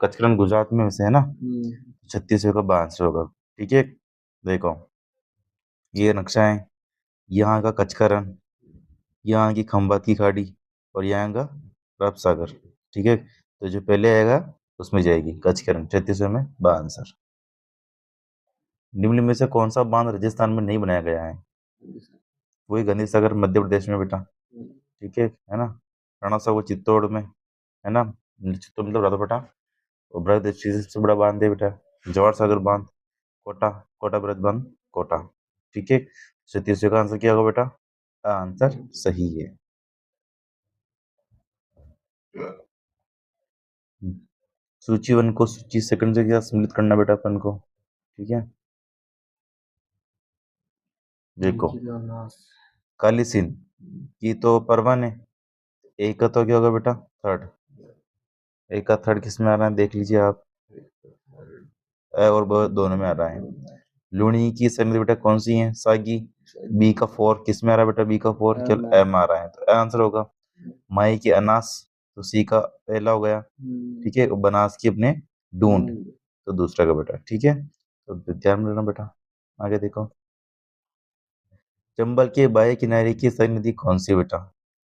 कच्छ का रण गुजरात में वैसे है ना। 36 का आंसर होगा। ठीक है। देखो ये नक्शा है, यहाँ का कच्छ का रण, यहाँ की खंबात की खाड़ी, और यहाँ का अरब सागर। ठीक है। तो जो पहले आएगा उसमें जाएगी कच्छ का रण। 36 में बा आंसर। निम्न में से कौन सा बांध राजस्थान में नहीं बनाया गया है? वही गांधी सागर मध्य प्रदेश में बेटा। ठीक है ना। राणा सागर चित्तौड़ में है ना। चित्तौड़ मतलब राधापटा। और बृहद सबसे बड़ा बांध है बेटा जवाहर सागर बांध, कोटा। कोटा बृहद बांध, कोटा। ठीक है। 36 का आंसर क्या होगा बेटा? आंसर सही है। सूची वन को सूची सेकंड से क्या सम्मिलित करना बेटा अपन को? ठीक है। देखो काली सिंह की तो परवन है। एक का तो क्या होगा बेटा? थर्ड। एक का थर्ड किस में आ रहा है देख लीजिए आप। ए और ब दोनों में आ रहा है। लूणी की संगति बेटा कौन सी है? सागी। बी का फोर किस में आ रहा है बेटा? बी का फोर केवल एम आ रहा है, तो आंसर होगा। माई की अनास, तो सी का पहला हो गया। ठीक है। और बनास की अपने ढूंढ, तो दूसरा का बेटा। ठीक है। तो ध्यान में रखना बेटा। आगे देखो। चंबल के बाएं किनारे की सही नदी कौन सी है बेटा?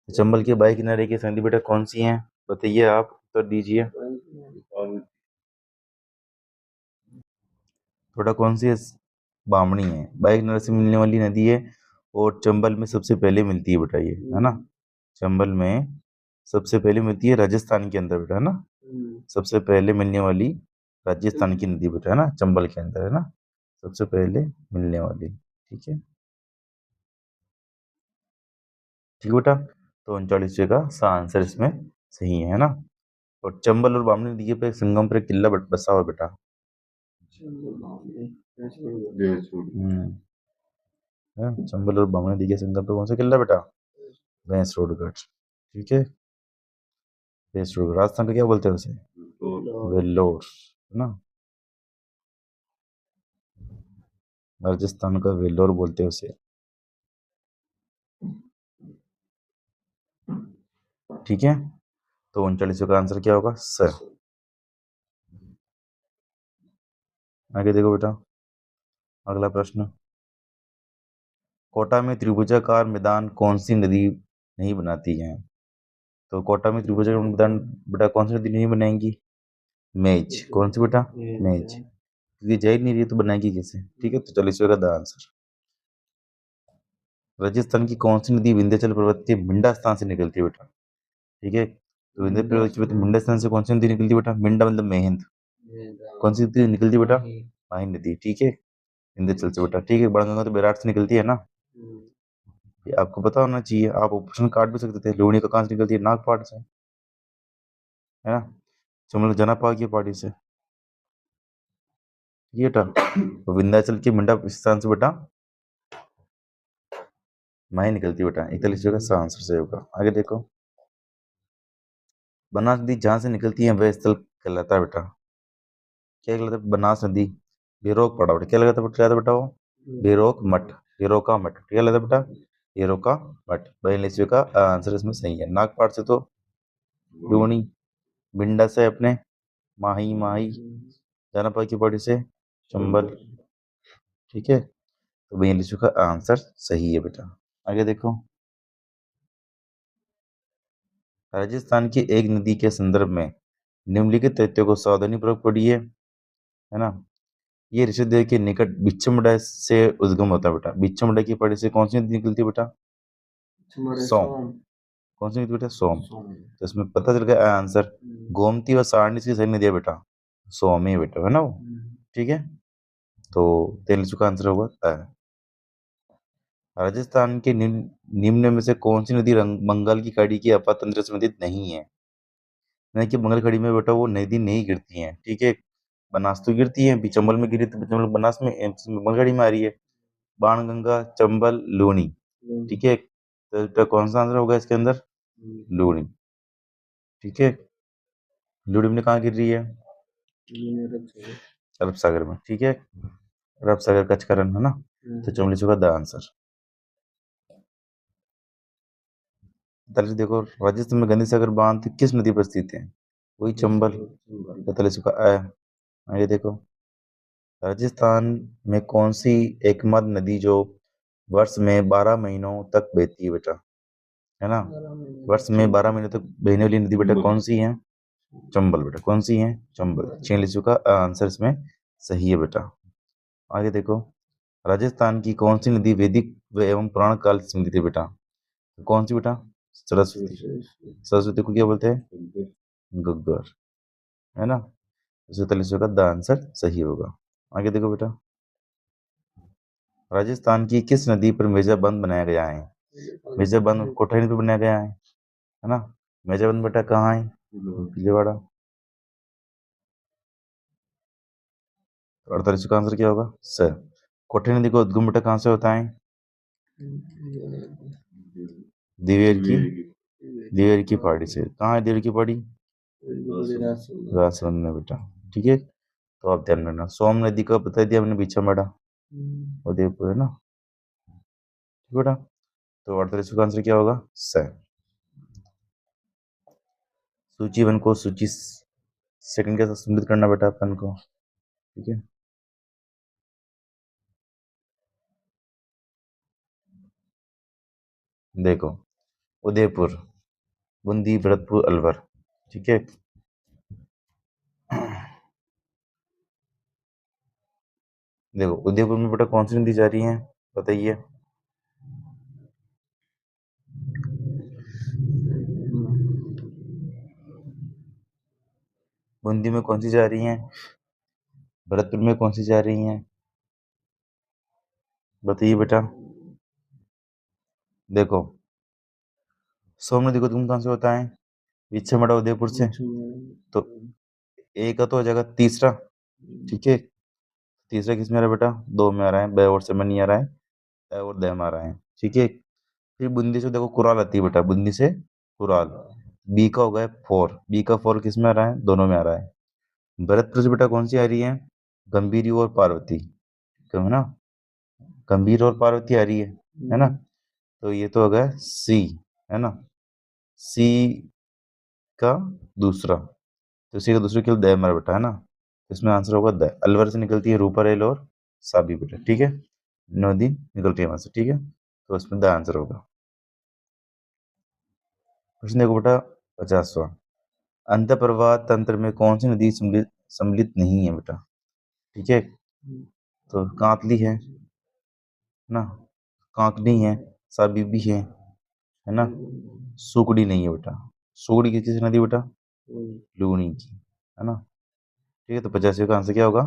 चंबल के बाएं किनारे की सही नदी बेटा कौन सी है बताइए आप, उत्तर दीजिए। थोड़ा कौन सी है? बामणी है, बाएं किनारे से मिलने वाली नदी है। और चंबल में सबसे पहले मिलती है बेटा ये, है ना। चंबल में सबसे पहले मिलती है राजस्थान के अंदर बेटा, है ना। सबसे पहले मिलने वाली राजस्थान की नदी बेटा, है ना, चंबल के अंदर, है ना। सबसे पहले मिलने वाली। ठीक है। ठीक बेटा। तो 39 का आंसर इसमें सही है ना। और चंबल और बामनी नदी पे संगम पर एक किला बसा हुआ बेटा। चंबल और बामनी नदी के संगम पे कौन सा किला बेटा? भैंसरोडगढ़। ठीक है। भैंसरोडगढ़ राजस्थान का क्या बोलते हैं उसे? वेल्लोर, है ना। राजस्थान का वेल्लोर बोलते हैं उसे। ठीक है। तो 39 का आंसर क्या होगा? सर। आगे देखो बेटा अगला प्रश्न। कोटा में त्रिभुजाकार मैदान कौन सी नदी नहीं बनाती है? तो कोटा में त्रिभुज का उदाहरण बेटा कौन सी नदी नहीं बनाएंगी? मेज। कौन सी बेटा? मेज। क्योंकि जा ही नहीं रही तो बनाएगी कैसे? ठीक है, तो चलो इसका द आंसर। राजस्थान की कौन सी नदी विंध्याचल पर्वत के मिंडा स्थान से निकलती है बेटा? ठीक है, तो मिंडा स्थान से कौन सी नदी निकलती है बेटा? मिंडा मतलब मेहंद। कौन सी नदी निकलती है बेटा? माही नदी। ठीक है, विंध्याचल से बेटा। ठीक है, बड़गंगा तो बैराट से निकलती है ना, ये आपको पता होना चाहिए। आप ऑप्शन काट भी सकते थे। लूणी का कहाँ से निकलती है? नागपाट से, है ना। चमल जनापा की पहाड़ी से, ये बेटा। तो विंध्याचल के मिंडा स्थान से बेटा माही निकलती है बेटा। 41 का सही आंसर से होगा। आगे देखो, बनास नदी जहां से निकलती है वह स्थल कहलाता है बेटा। क्या कहलाता है? बनास नदी बेरोक पड़ा बेटा। क्या लगाता है बेटा? वो बेरोक मठ, बेरोका मठ। क्या लगता है बेटा? बेरोका मठ। 42 का आंसर इसमें सही है। नागपाट से तो लूणी, बिंडा से अपने माही, माही जानापा की पहाड़ी से चंबल। ठीक है, तो 42 का आंसर सही है बेटा। आगे देखो, राजस्थान की एक नदी के संदर्भ में निम्नलिखित तथ्यों को सावधानीपूर्वक पढ़िए, है ना। ये ऋषिदेव के निकट बिच्छमड़ा से उद्गम होता है बेटा। बिच्छमड़ा की पहाड़ी से कौन सी नदी निकलती है बेटा? सोम। कौन सी नदी बेटा? सोम। तो इसमें पता चल गया आंसर। गोमती और सारणी की सही नदी है बेटा सोम ही बेटा, है ना वो। ठीक है, तो 43 का आंसर होगा तय। राजस्थान के निम्न में से कौन सी नदी बंगाल की खाड़ी की अपातंत्र से संबंधित नहीं है? नहीं कि बंगाल खाड़ी में बेटा वो नदी नहीं गिरती है। ठीक है, बनास तो गिरती है, चंबल में गिरी तो चंबल बनास में बंगाल खाड़ी में आ रही है। बाणगंगा, चंबल, लूणी। ठीक है, तो बेटा कौन सा आंसर होगा इसके अंदर? लूणी। ठीक है, लूणी में कहाँ गिर रही है? अरब सागर में। ठीक है, अरब सागर कच्छ का रन, है ना। तो 44 का द आंसर। तैतालीस देखो, राजस्थान में गांधी सागर बांध किस नदी पर स्थित है? वही चंबल। 43 का ये देखो, राजस्थान में कौन सी एकमात्र नदी जो वर्ष में 12 महीनों तक बहती है बेटा? है ना, वर्ष में 12 महीनों तक बहने वाली नदी बेटा कौन सी है? चंबल बेटा। कौन सी है? चंबल। 46 का आंसर इसमें सही है बेटा। आगे देखो, राजस्थान की कौन सी नदी वैदिक एवं पुराण काल से संबंधित है बेटा? कौन सी बेटा? सरस्वती। सरस्वती को क्या बोलते हैं? गग्गर, है ना। 43 का द आंसर सही होगा। आगे देखो बेटा, राजस्थान की किस नदी पर मेजा बंद बनाया गया है? मेजा बंद कोठारी पे बनाया गया है ना। मेजा बंद बेटा कहाँ है? भीलवाड़ा। 48 का आंसर क्या होगा? सर। कोठारी नदी का उद्गम बेटा कहाँ से होता है? दिवेर की, दिवेर की पहाड़ी से। कहाँ है दिवेर की पहाड़ी? राजसमंद में बेटा। ठीक है, तो आप ध्यान रखना। सोम नदी का बता दिया हमने, बिछमड़ा उदयपुर, है ना। ठीक बेटा, तो 48 का आंसर क्या होगा? सर। सूची वन को सूची सेकंड के साथ सम्मिलित करना बेटा अपन को। ठीक है, देखो, उदयपुर, बूंदी, भरतपुर, अलवर। ठीक है, देखो उदयपुर में बेटा कौन सी नदी जा रही है बताइए? बूंदी में कौन सी जा रही है? भरतपुर में कौन सी जा रही है? बताइए बेटा। देखो, सोम नदी को तुम कहाँ से होता है? पीछे मड़ा उदयपुर से। तो एक का तो हो जाएगा तीसरा। ठीक है, तीसरा किस में आ रहा है बेटा? दो में आ रहा है, ब और से में नहीं आ रहा है, द और द में आ रहा है। ठीक है, फिर बूंदी से देखो कुराल आती है बेटा, बूंदी से कुराल। बी का होगा 4, बी का 4 किस में आ रहा है? दोनों में आ रहा है। भरतपुर से बेटा कौन सी आ रही है? गंभीरी और पार्वती, क्यों, है ना। गंभीर और पार्वती आ रही है ना। तो ये तो होगा सी, है ना। सी का दूसरा, तो सी का दूसरा केवल द मेरा बेटा, है ना। इसमें आंसर होगा द। अलवर से निकलती है रूपा रेल और साबी बेटा। ठीक है, नदी निकलती है वहां से। ठीक है, तो इसमें द आंसर होगा। क्वेश्चन देखो बेटा, 50वां, अंतःप्रवाह तंत्र में कौन सी नदी सम्मिलित नहीं है बेटा? ठीक है, तो कांतली है ना, कांकनी है, साबीबी है ना, सुकड़ी नहीं है बेटा। सुकड़ी किसकी नदी बेटा? लूनी की, है ना। ठीक है, तो 85 का आंसर क्या होगा?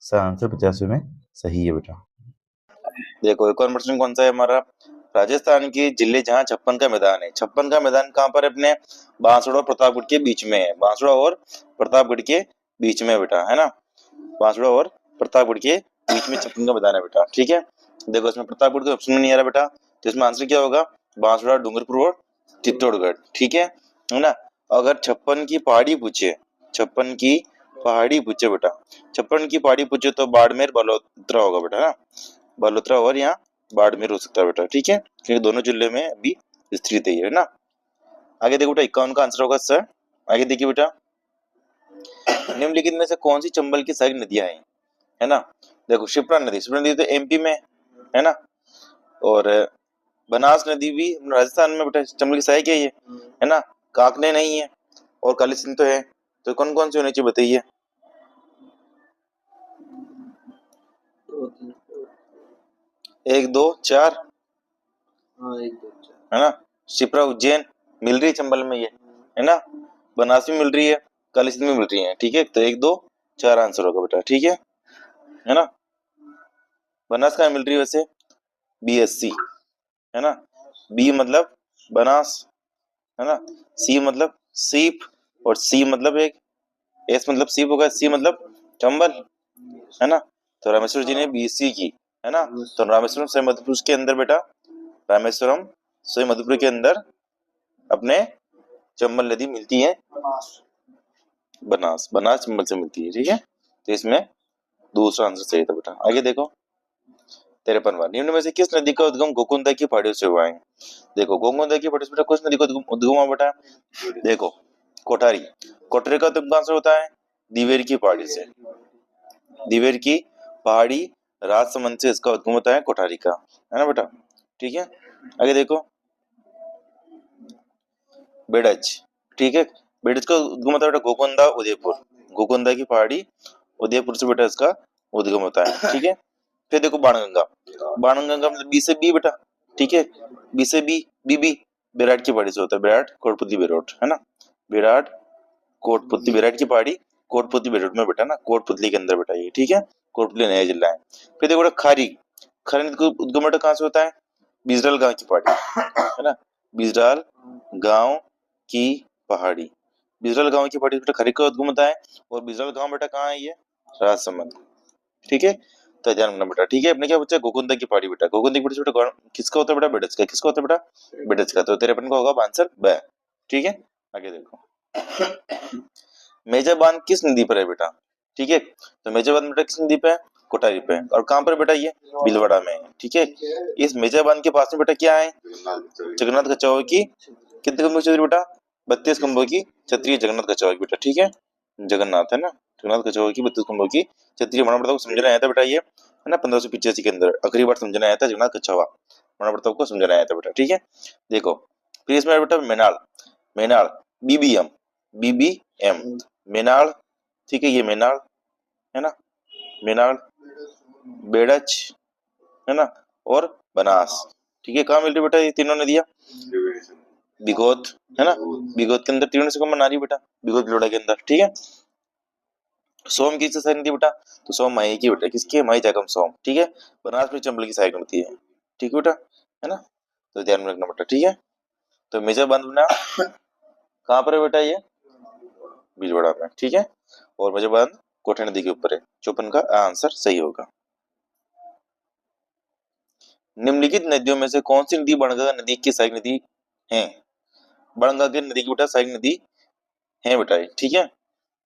सही आंसर 85 में सही है बेटा। देखो एक और प्रश्न कौन सा है हमारा? राजस्थान के जिले जहाँ 56 का मैदान है, 56 का मैदान कहाँ पर है अपने? बांसवाड़ा और प्रतापगढ़ के बीच में है, बांसवाड़ा और प्रतापगढ़ के बीच में बेटा, है ना। बांसवाड़ा और प्रतापगढ़ के बीच में 56 का मैदान है बेटा। ठीक है, देखो इसमें प्रतापगढ़ तो ऑप्शन में नहीं आ रहा बेटा, तो इसमें आंसर क्या होगा? बांसवाड़ा, डूंगरपुर और चित्तौड़गढ़। ठीक है ना। अगर 56 की पहाड़ी पूछे, 56 की पहाड़ी पूछे बेटा, 56 की पहाड़ी पूछे तो बाड़मेर बलोत्रा होगा बेटा ना, बलोत्रा और यहाँ बाड़मेर हो सकता है बेटा। ठीक है, क्योंकि दोनों जिले में अभी स्थित है ना। आगे देखो बेटा 51 का आंसर होगा सर। आगे देखिए बेटा, निम्नलिखित में से कौन सी चंबल की सहायक नदियां हैं, है ना। देखो शिप्रा नदी, शिप्रा नदी तो एमपी में है ना, और बनास नदी भी राजस्थान में बेटा, चंबल की सहायक है ना। काकने नहीं है और काली सिंध तो है, तो कौन कौन सी होनी चाहिए बताइए? 1 2 4, है ना। शिप्रा उज्जैन मिल रही है चंबल में ये, है ना। बनास में मिल रही है, काली सिंध में मिल रही है। ठीक है, तो 1 2 4 आंसर होगा बेटा। ठीक है ना। बनास कहाँ मिल रही है वैसे? BSC, है ना। बी मतलब बनास, है ना। सी मतलब सीप, और सी मतलब एक, एस मतलब सीप होगा, सी मतलब चंबल, है ना। तो रामेश्वर जी ने BSC की, है ना। तो रामेश्वरम से मध्यप्रदेश के अंदर बेटा, रामेश्वरम से मध्यप्रदेश के अंदर अपने चंबल नदी मिलती है, बनास, बनास चंबल से मिलती है। ठीक है, तो इसमें दूसरा आंसर सही था बेटा। आगे देखो 53वां, निम्न में से किस नदी का उद्गम गोकुंदा की पहाड़ियों से हुआ है? देखो गोकुंदा की पहाड़ियों से बेटा किस नदी का उद्गम हुआ बेटा? देखो कोठारी, कोठारी का उद्गम कहां से होता है? दिवेर की पहाड़ी से, दिवेर की पहाड़ी राजसमंद से इसका उद्गम होता है कोठारी का, है ना बेटा। ठीक है, आगे देखो बेड़ज। ठीक है, बेड़ज का उद्गम होता है बेटा गोकुंदा उदयपुर, गोकुंदा की पहाड़ी उदयपुर से बेटा इसका उद्गम होता है। ठीक है, फिर देखो बाणगंगा, बाणगंगा मतलब बी से बी बेटा। ठीक है, बी से बी, बीबी विराट की पहाड़ी से होता है, विराट कोटपुतली बेरोट, है ना। विराट कोटपुतली, विराट की पहाड़ी कोटपुतली बेरोट में बेटा ना, कोटपुतली के अंदर बेटा ये। ठीक है, कोटपुतली नया जिला है। फिर देखो बेटा खारी, खारी नदी का उद्गम बेटा कहाँ से होता है? बिजरल गांव की पहाड़ी, है ना। बिजरल गांव की पहाड़ी, बिजरल गांव की पहाड़ी बेटा खारी का उद्गम होता है, और बिजरल गांव बेटा कहाँ है ये? राजसमंद। ठीक है, तो ध्यान रखना बेटा। ठीक है, अपने क्या बच्चा गोकुंदा की पहाड़ी बेटा, गोकुंदा की पहाड़ी बेटा किसका होता है बेटा? बेडज का। किसका होता है बेटा? बेडज का। तो तेरे अपन का होगा आंसर ब। ठीक है, आगे देखो मेजा बांध किस नदी पर है बेटा? ठीक है, तो मेजा बांध बेटा किस नदी पे है? कोटारी पे। और कहां पर बेटा? ये भीलवाड़ा में। ठीक है, इस मेजा बांध के पास में बेटा क्या है? जगन्नाथ कछावा की कितने खंभों की छतरी बेटा? 32 खंभों की छतरी जगन्नाथ कछावा की बेटा। ठीक है, जगन्नाथ, है ना, जगन्नाथ कछावा की 32 खंभों की छतरी। मना प्रताप को समझाना आया था बेटा ये, है ना, 1585 के अंदर आखिरी बार समझाना आया था जगन्नाथ कछावा, मना प्रताप को समझाना आया था बेटा। ठीक है, देखो फिर इसमें बेटा मेनाल, मेनाल BBM, BBM मेनाल। ठीक है, ये मेनाल, है ना, मेनाल, बेड़च, है ना, और बनास। ठीक है, कहाँ मिल रही बेटा ये तीनों नदियां? बिगोत, है ना, बिगोत के अंदर तीनों से कम बना रही बेटा, बिगोत लोड़ा के अंदर। ठीक है, सोम की सहायक नदी बेटा, तो सोम माई की बेटा, किसकी है? माई जागम सोम। ठीक है, बनास में चंबल की सहायक नदी है। ठीक है बेटा, है ना, तो ध्यान में रखना बेटा। ठीक है, तो मेजर बांध बना कहाँ पर है बेटा? ये भीलवाड़ा में। ठीक है, और मेजर बांध कोठी नदी के ऊपर है। 54 का आंसर सही होगा। निम्नलिखित नदियों में से कौन सी नदी बणगंगा नदी की सहायक नदी है? बणगंगा नदी की बेटा सहायक नदी है बेटा। ठीक है,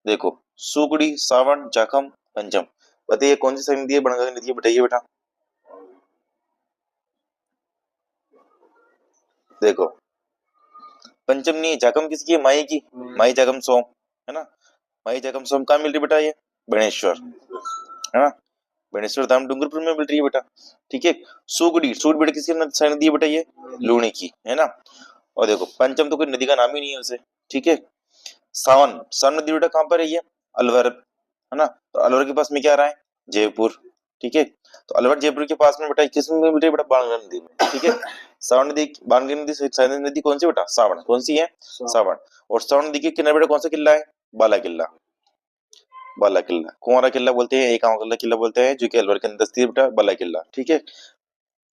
देखो सुकड़ी, सावन, जाखम, पंचम, बताइए कौन सी सहायक नदी है बणगंगा नदी की? बताइए बेटा। देखो पंचम नहीं, जागम किसकी है? माई की, माई जागम सोम, है ना। माई जागम सोम कहाँ मिल रही बेटा? ये बनेश्वर, है ना, बनेश्वर धाम डूंगरपुर में मिल रही है बेटा। ठीक है, सुगड़ी, सुगड़ी बेटा किसकी सहायक नदी है बेटा? ये लूणी की, है ना। और देखो पंचम तो कोई नदी का नाम ही नहीं है उसे, ठीक है। सावन नदी बेटा कहाँ पर है ये, अलवर, है ना। तो अलवर के पास में क्या आ रहा है, जयपुर, ठीक है। तो अलवर जयपुर के पास में बेटा किसमें बेटा बेटा बाणगंगा नदी में, ठीक है। सावन नदी, बाणगंगा नदी सहायक नदी कौन सी बेटा, सावन, कौन सी है, सावन। और सावन नदी के किनारे बेटा कौन सा किला है, बाला किला, बाला किला, कुंवारा किला बोलते हैं, एक आंवला किला बोलते हैं, जो कि अलवर के अंदर स्थित है बेटा, बाला किला, ठीक है,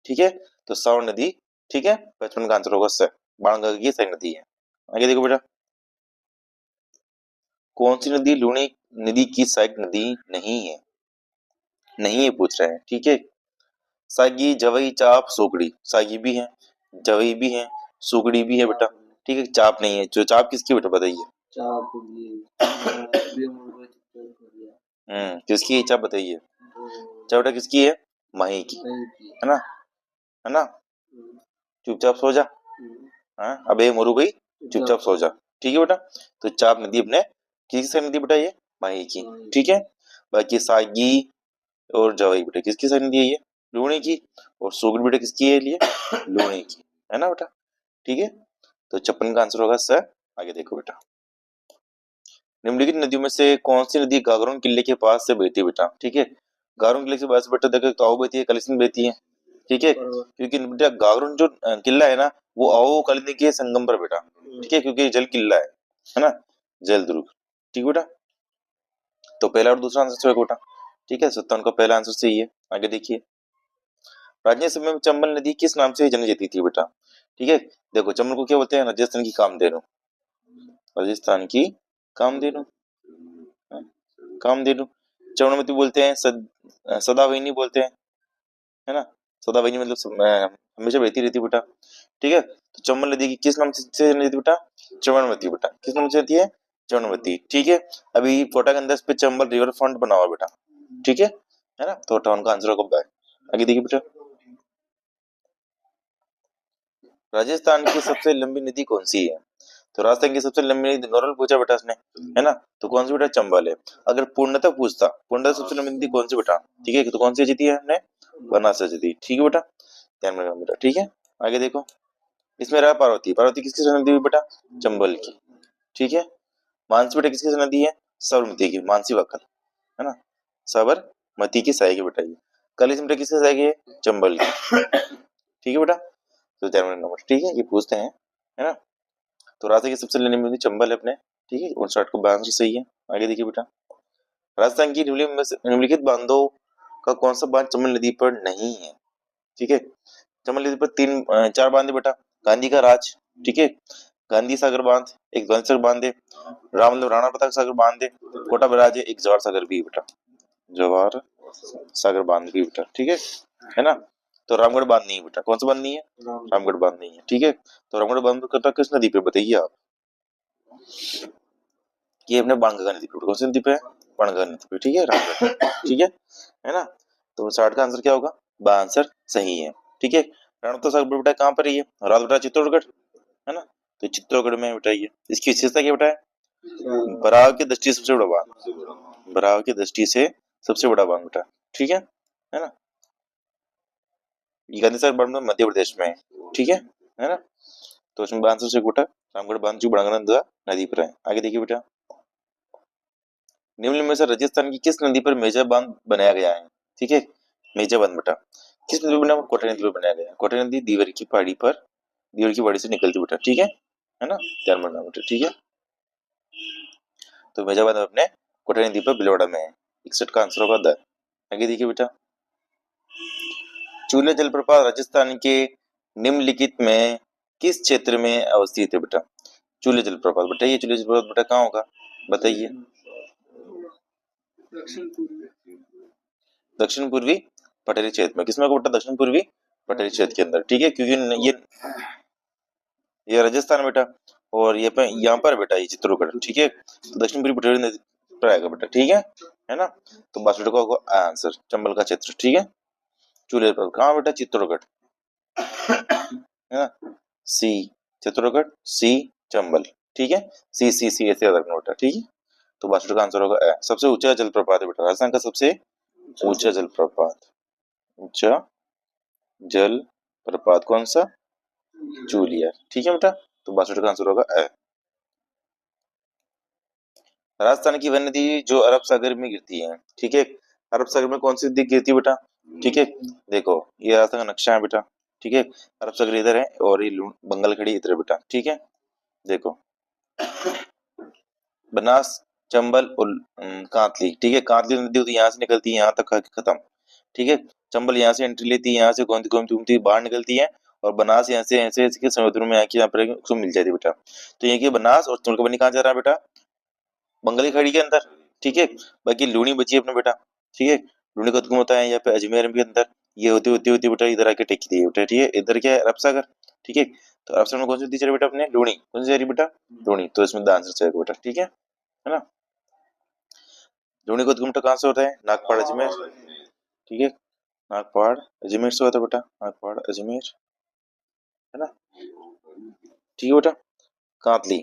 ठीक है। तो सावन नदी, ठीक है, बचपन का आंसर होगा स, बाणगंगा की सहायक नदी है। आगे देखो बेटा, कौन सी नदी लूणी नदी की सहायक नदी नहीं है, नहीं है पूछ रहे हैं, ठीक है। सागी, जवई, चाप, सोगड़ी, सागी भी है, जवई भी है, सुगड़ी भी है बेटा, ठीक है। चाप नहीं है, जो चाप किसकी बेटा बताइए, किसकी है चाप बताइए, चाप बेटा किसकी है, माही की, है ना, है ना। चुपचाप सो जा, हाँ अबे मोरू भाई चुपचाप सो जा, ठीक है बेटा। तो चाप नदी अपने किसकी नदी बेटा, ये माही की, ठीक है। बाकी सागी और जवाई बेटा किसकी साइड दी है, ये लूणी की। और सुगड़ बेटा किसकी है, लिए लूणी की, है ना बेटा, ठीक है। तो 56 का आंसर होगा सर। आगे देखो बेटा, निम्नलिखित नदियों में से कौन सी नदी गागरोन किले के पास से बहती है बेटा, ठीक है। गागरोन किले के पास बेटा देखो, ताऊ बहती है, कलिसिंध बहती है, ठीक है। क्योंकि बेटा गागरोन जो किला है ना, वो आओ कलिंदी के संगम पर बेटा, ठीक है, क्योंकि जल किला है ना, जल दुर्ग, ठीक बेटा। तो पहला और दूसरा आंसर बेटा, ठीक है। 57 का पहला आंसर सही है। आगे देखिए, प्राचीन समय में चंबल नदी किस नाम से जानी जाती थी बेटा, ठीक है। देखो चंबल को क्या बोलते हैं, राजस्थान की कामधेनु, राजस्थान की कामधेनु, हाँ, कामधेनु। चरणवती बोलते हैं, सदावहिनी बोलते हैं, है ना। सदावहिनी मतलब हमेशा बहती रहती है बेटा, ठीक है। तो चंबल नदी की किस नाम से जानी जाती है बेटा, चरणवती बेटा, किस नाम से जाती है, चरणवती, ठीक है। अभी कोटा के अंदर पे चंबल रिवर फ्रंट बना हुआ बेटा, ठीक है ना। तो 58 का आंसर होगा। आगे देखिए बेटा, राजस्थान की सबसे लंबी नदी कौन सी है। तो राजस्थान की सबसे लंबी नदी नॉर्मल पूछा बेटा इसने, है ना। तो कौन सी बेटा, चंबल है। अगर पूर्णतः पूछता, पूर्णतः सबसे लंबी नदी कौन सी बेटा, ठीक है, तो कौन सी जीती है हमने, बनास से जीती, ठीक है बेटा, ध्यान में रखना बेटा, ठीक है। आगे देखो, इसमें रहा पार्वती, पार्वती किसकी नदी है बेटा, चंबल की, ठीक है। मानसी बेटा किसकी नदी है, साबरमती की, मानसी वाकल, है ना, साबरमती की सहायक है बेटा ये। कलिस बेटा किसकी सहायक है, चंबल की, ठीक है बेटा। तो ध्यान में रखना बेटा, ठीक है, ये पूछते हैं, है ना। तो राजस्थान की सबसे लंबी नदी चंबल है अपने, ठीक है, 59 का आंसर सही है। आगे देखिए बेटा, राजस्थान की निम्नलिखित बांधों का कौन सा बांध चंबल नदी पर नहीं है, ठीक है। चंबल नदी पर चार बांध है बेटा, गांधी का राज, ठीक है, गांधी सागर बांध, एक ध्वंस सागर बांध है, राणा प्रताप सागर बांध है, कोटा बराज है, एक जवाहर सागर भी है बेटा, जवाहर सागर बांध भी बेटा, ठीक है ना। तो रामगढ़ बांध नहीं है बेटा, कौन सा बांध नहीं है, रामगढ़ बांध नहीं है, ठीक है। तो रामगढ़ बांध कटा किस नदी पे बताइए आप, ये अपने बाणगंगा नदी पे, कौन सी नदी पे है, बाणगंगा नदी पे, ठीक है, रामगढ़, ठीक है ना। तो 60 का आंसर क्या होगा, बा आंसर सही है, ठीक है। रण तो सागर बेटा कहाँ पर है ये, राज बेटा चित्तौड़गढ़, है ना। तो चित्तौड़गढ़ में बेटा ये, इसकी विशेषता क्या बेटा है, बराव की दृष्टि से सबसे बड़ा बांध, बराव की दृष्टि से सबसे बड़ा बांध बेटा, ठीक है ना। ये गांधी सागर बांध मध्य प्रदेश में है, ठीक है ना। तो इसमें आंसर से बेटा रामगढ़ बांध जो बाणगंगा नदी पर है। आगे देखिए बेटा, निम्न में से राजस्थान की किस नदी पर मेजर बांध बनाया गया है, ठीक है, मेजर बांध बेटा किस नदी पर बना, कोटा नदी पर बनाया गया, कोटा नदी दीवर की पहाड़ी पर, दीवर की पहाड़ी से निकलती बेटा, ठीक है ना, ध्यान रखना बेटा, ठीक है। तो मेजर बांध अपने कोटा नदी पर बिलवाड़ा में है, 61 का आंसर होगा द। आगे देखिए बेटा, चूले जलप्रपात राजस्थान के निम्नलिखित में किस क्षेत्र में अवस्थित है बेटा, चूले जलप्रपात बेटा, ये चूले जलप्रपात बेटा कहाँ होगा बताइए, दक्षिण पूर्वी पठारी क्षेत्र में, किसमें बेटा, दक्षिण पूर्वी पठारी क्षेत्र के अंदर, ठीक है। क्योंकि ये राजस्थान बेटा, और ये यहाँ पर बेटा ये चित्तौड़गढ़, ठीक है। तो दक्षिण पूर्वी पठारी नदी पर आएगा बेटा, ठीक है ना। तो 62 का होगा आंसर, चंबल का क्षेत्र, ठीक है। चूले पर कहाँ बेटा, चित्तौड़गढ़, है ना, सी चित्तौड़गढ़, सी चंबल, ठीक है, सी ऐसे याद रखना बेटा, ठीक है। तो 62 का आंसर होगा ए। सबसे ऊंचा जलप्रपात है बेटा, राजस्थान का सबसे ऊंचा जलप्रपात, ऊंचा जल प्रपात कौन सा, चूलिया, ठीक है बेटा। तो 62 का आंसर होगा ए। राजस्थान की वह नदी जो अरब सागर में गिरती है, ठीक है, अरब सागर में कौन सी नदी गिरती है बेटा, ठीक है, देखो ये राजस्थान का नक्शा है बेटा, ठीक है, अरब सागर इधर है और ये बंगाल खाड़ी इधर है बेटा, ठीक है, देखो बनास, चंबल और कांतली, ठीक है, कांतली नदी होती है यहाँ से निकलती है यहाँ तक खत्म, ठीक है, चंबल यहाँ से एंट्री लेती है, यहाँ से घूमती घूमती घूमती बाहर निकलती है, और बनास यहाँ से ऐसे ऐसे समुद्र में आके यहाँ पर उसको मिल जाती है बेटा। तो ये की बनास और चंबल का पानी कहाँ जा रहा है बेटा, बंगाली खाड़ी के अंदर, ठीक है। बाकी लूनी बची है अपना बेटा, ठीक है, लूनी का उद्गम होता है यहाँ पे अजमेर के अंदर, ये होती होती होती बेटा इधर आके टेकी थी बेटा, ठीक है, इधर क्या है अरब सागर, ठीक है, तो अरब सागर में कौन सी नदी चल रही बेटा अपने, लूनी, कौन सी जा रही बेटा, लूनी, तो इसमें द आंसर चाहिए बेटा, ठीक है ना। लूनी का उद्गम कहाँ से होता है, नागपाड़ अजमेर, ठीक है, नागपाड़ अजमेर से होता है बेटा, नागपाड़ अजमेर, है ना, ठीक है बेटा। कांतली,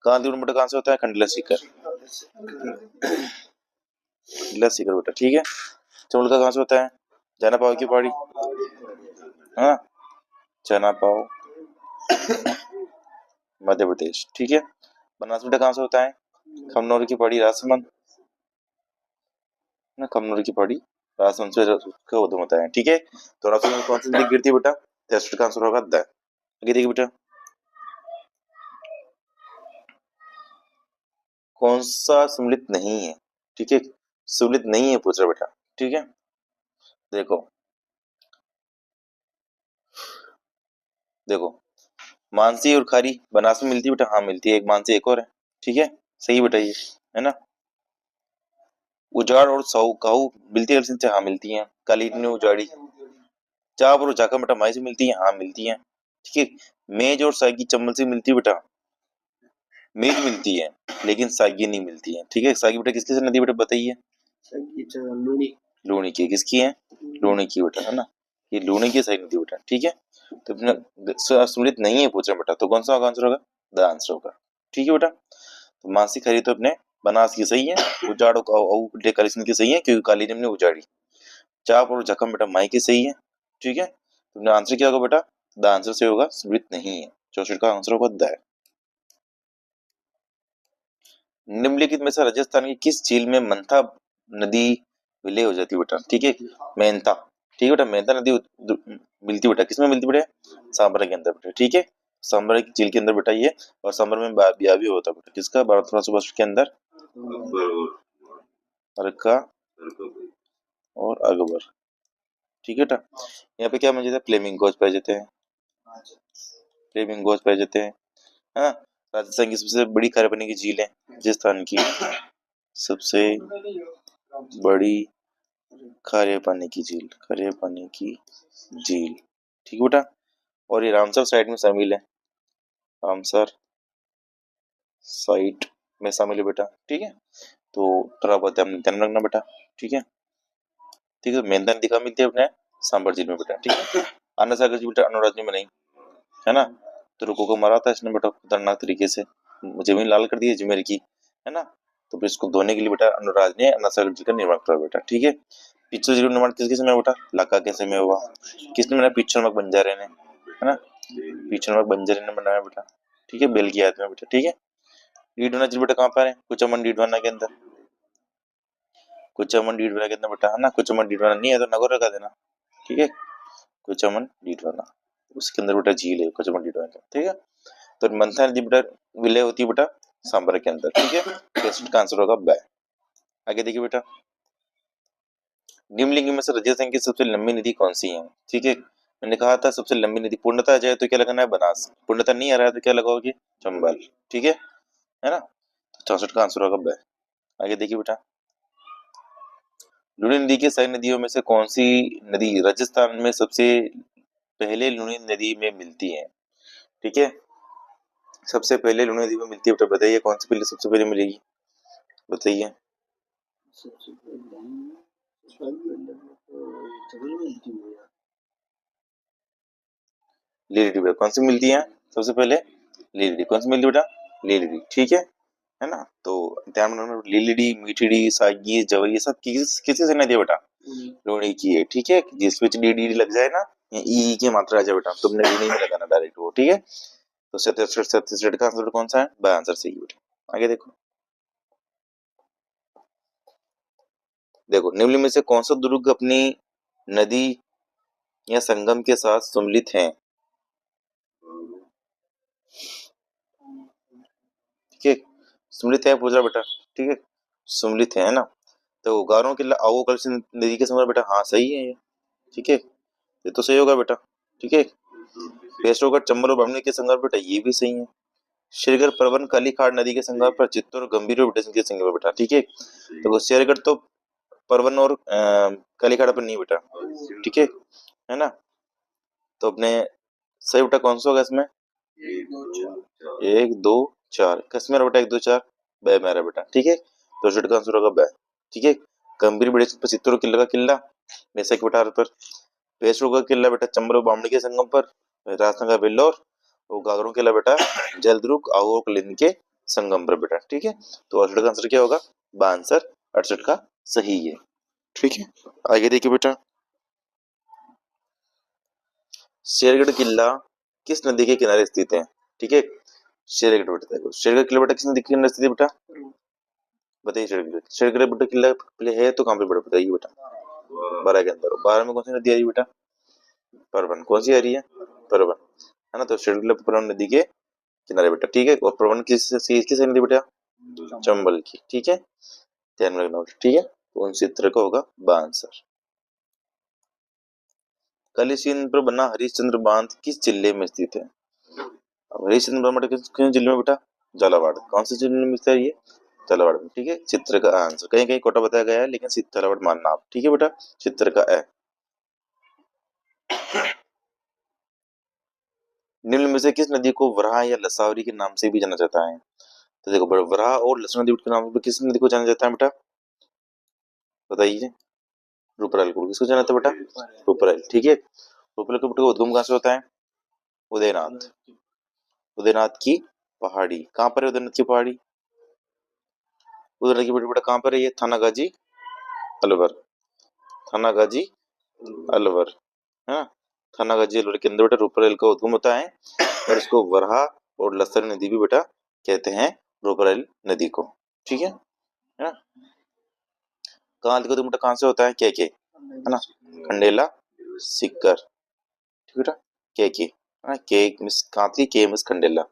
कांतली बेटा कहाँ से होता है, खंडला सीकर, खंडला सीकर बेटा, ठीक है। चमल का कहाँ से होता है, जाना पाओ की पहाड़ी, हाँ, चना पाओ मध्य प्रदेश, ठीक है। बनास बेटा कहाँ से होता है, खमनोर की पहाड़ी राजसमंद, ना कमनोर की पहाड़ी राजसमंद से का उद्गम होता है, ठीक है। तो राजसमंद में कौन सी नदी गिरती है बेटा, टेस्ट का आंसर होगा द। आगे देखिए बेटा, कौन सा सम्मिलित नहीं है, ठीक है, सम्मिलित नहीं है पूछ रहा बेटा, ठीक है, देखो देखो मानसी और खारी बनास में मिलती है बेटा, हाँ मिलती है, एक मानसी एक और है, ठीक है, सही बेटा ये, है ना। उजाड़ और साहू काहू मिलती है, हाँ मिलती है, कालीन ने उजाड़ी, चाप और जाका बेटा माई से मिलती है, हाँ मिलती है, ठीक है। मेज और सागी चम्बल से मिलती है बेटा, मेज मिलती है लेकिन सागी नहीं मिलती है, ठीक है। सागी बेटा किसकी से नदी बेटा बताइए, लूनी, लूनी की, किसकी है, लूनी की बेटा, है ना, ये लूनी की सागी नदी बेटा, ठीक है। तो अपना सम्मिलित नहीं है पूछ रहे बेटा, तो कौन सा आंसर होगा, द आंसर होगा, ठीक है बेटा। तो मानसी खरी तो अपने बनास की सही है, उजाड़ो कालीन की सही है क्योंकि कालीन ने उजाड़ी, चाप और जखम बेटा माई की सही है, ठीक है। तो आंसर क्या होगा बेटा, द आंसर से होगा सम्मिलित नहीं है, 64 का आंसर होगा द। निम्नलिखित में से राजस्थान की किस झील में मंथा नदी विलय हो जाती है बेटा, ठीक है, मेंथा, ठीक है बेटा, मेंथा नदी मिलती बेटा, किसमें मिलती बेटा, सांभर के अंदर बेटा, ठीक है, सांभर की झील के अंदर बेटा ये, और सांभर में ब्याह भी होता बेटा, किसका, भारत सुभाष के अंदर, अरका और अकबर, ठीक है बेटा। यहाँ पे क्या मिल जाता है, फ्लेमिंगोज पाए जाते हैं, फ्लेमिंगोज पाए जाते हैं, हाँ। राजस्थान की सबसे बड़ी खारे पानी की झील है, राजस्थान की सबसे बड़ी खारे पानी की झील, खारे पानी की झील, ठीक है बेटा। और ये रामसर साइड में शामिल है, रामसर साइट में शामिल है बेटा, ठीक है। तो थोड़ा बहुत ध्यान रखना बेटा, ठीक है, ठीक है। मेंधा नदी कहाँ मिलती है अपने, सांबर झील में बेटा, ठीक है। आना सागर जी बेटा अनुराग ने बनाई, है ना, तो रुको को मारा था इसने बेटा खतरनाक तरीके से, जमीन लाल कर दी है अजमेर की, है ना, तो फिर इसको धोने के लिए बेटा अनुराग ने अन्ना सागर जी का निर्माण करा बेटा, ठीक है। पिक्चर जी का निर्माण किसके समय बेटा, लाका के समय हुआ, किसने बनाया, पिक्चर नमक बंजारे ने, है ना, पिक्चर नमक बंजारे ने बनाया बेटा, ठीक है, बेल की याद में बेटा, ठीक है। डीडवाना जी बेटा कहाँ पर है, कुचामन डीडवाना के अंदर, कुचामन डीडवाना के अंदर बेटा, है ना, कुचामन डीडवाना नहीं है तो नगौर लगा देना, ठीक है, कुचामन डीडवाना, उसके अंदर बेटा झील है कुचामन डीडवाना, ठीक है। तो मंथा नदी बेटा विलय होती है बेटा सांबर के अंदर, ठीक है, क्वेश्चन का आंसर होगा ब। आगे देखिए बेटा, निम्नलिखित में से राजस्थान की सबसे लंबी नदी कौन सी है, ठीक है, मैंने कहा था सबसे लंबी नदी पूर्णता आ जाए तो क्या लगाना है, बनास, पूर्णता नहीं आ रहा है तो क्या लगाओगे, चंबल, ठीक है ना, 64 का आंसर होगा ब। आगे देखिए बेटा, लूनी नदी के सारी नदियों में से कौन सी नदी राजस्थान में सबसे पहले लूनी नदी में मिलती है, ठीक है, सबसे पहले लूनी नदी में मिलती है बेटा, बताइए कौन सी पहले सबसे पहले मिलेगी, बताइए, लीलड़ी बेटा, कौन सी मिलती है सबसे पहले, लीलड़ी, कौन सी मिलती है बेटा, लीलड़ी, ठीक है ना। तो ध्यान रखना लीलड़ी, मीठड़ी, सागी, जवर ये सब किसी से नदी है बेटा, लूनी की है, ठीक है, जिस पे डी डी लग जाए ना, या ई की मात्रा आ जाए बेटा, तुमने लूनी में लगाना डायरेक्ट वो, ठीक है। तो छत्तीसगढ़ का आंसर कौन सा है? ब आंसर सही बेटा। आगे देखो, देखो निम्न में से कौन सा दुर्ग अपनी नदी या संगम के साथ सम्मिलित है? ठीक है, सम्मिलित है पूछ रहा बेटा। ठीक है, सम्मिलित है ना। तो गारो किला आओ कल से नदी के समर बेटा, हाँ सही है ये। ठीक है, ये तो सही होगा बेटा। ठीक है, पेशोगढ़ चंबल और बामनी के संगम बेटा, ये भी सही है। शेरगढ़ परवन कालीखाड़ नदी के संगम पर चित्तौड़ और गंभीर और बेटा के संगम पर बेटा। ठीक है, तो शेरगढ़ तो परवन और कालीखाड़ पर नहीं बेटा। ठीक है ना। तो अपने सही बेटा कौन सा होगा इसमें? 1 2 4 किसमें बेटा? 1 2 4 ब मेरा बेटा। ठीक है, तो जेड का आंसर होगा ब। ठीक है, गंभीर बेड़े पर चित्तौड़ किला का किला वैसा के बेटा पर, पेशों का किला बेटा चंबल और बामणी के संगम पर, राजस्थान का वेल्लोर और गागरों किला बेटा जलदुर्ग और कलिंद के संगम पर बेटा। ठीक है, तो 68 का आंसर क्या होगा? ब आंसर 68 का सही है। ठीक है, आगे देखिए बेटा, शेरगढ़ किला किस नदी के किनारे स्थित है? ठीक है, शेरगढ़ बेटा, देखो शेरगढ़ किला बेटा किस नदी के किनारे स्थित है बेटा? बताइए, शेरगढ़ बेटा किला पहले है तो कहाँ पे बेटा? बताइए बेटा। 12 के अंदर, 12 में कौन सी नदी आ रही है बेटा? परवन। कौन सी आ रही है? परवन, है ना। तो शेरगढ़ परवन नदी के किनारे बेटा। ठीक है, और परवन किस नदी बेटा? चंबल की। ठीक है, ध्यान में रखना बेटा। ठीक है, कौन सी तरह का होगा? ब आंसर। कलिसीन पर बना हरिश्चंद्र बांध किस जिले में स्थित है? अब हरिश्चंद्र बांध किस जिले में बेटा? झालावाड़। कौन से जिले में स्थित है ये? झालावाड़ में। ठीक है, चित्र का आंसर कहीं कहीं कोटा बताया गया है, लेकिन झालावाड़ मानना आप। ठीक है बेटा, चित्र का है। निम्न में से किस नदी को वराह या लसावरी के नाम से भी जाना जाता है? तो देखो, वराह और लसुन नदी के नाम से किस नदी को जाना जाता है बेटा? बताइए। रुपरेल को किसको जाना जाता है बेटा? रुपरेल। ठीक है, रुपरेल का बेटा उद्गम कहाँ से होता है? उदयनाथ। उदयनाथ की पहाड़ी कहाँ पर है? उदयनाथ की पहाड़ी, उदयनाथ की बेटा कहाँ पर है? ये थानागाजी अलवर। थानागाजी अलवर, है ना। थानागाजी अलवर के अंदर बेटा रुपरेल का उद्गम होता है, और इसको वराह और लसर नदी भी बेटा कहते हैं, रुपरेल नदी को। ठीक है ना। कहाँ देखो तुम बेटा, कहाँ से होता है? के है ना, खंडेला सिक्कर। ठीक बेटा, के है ना, के मिस कांती, के मिस खंडेला।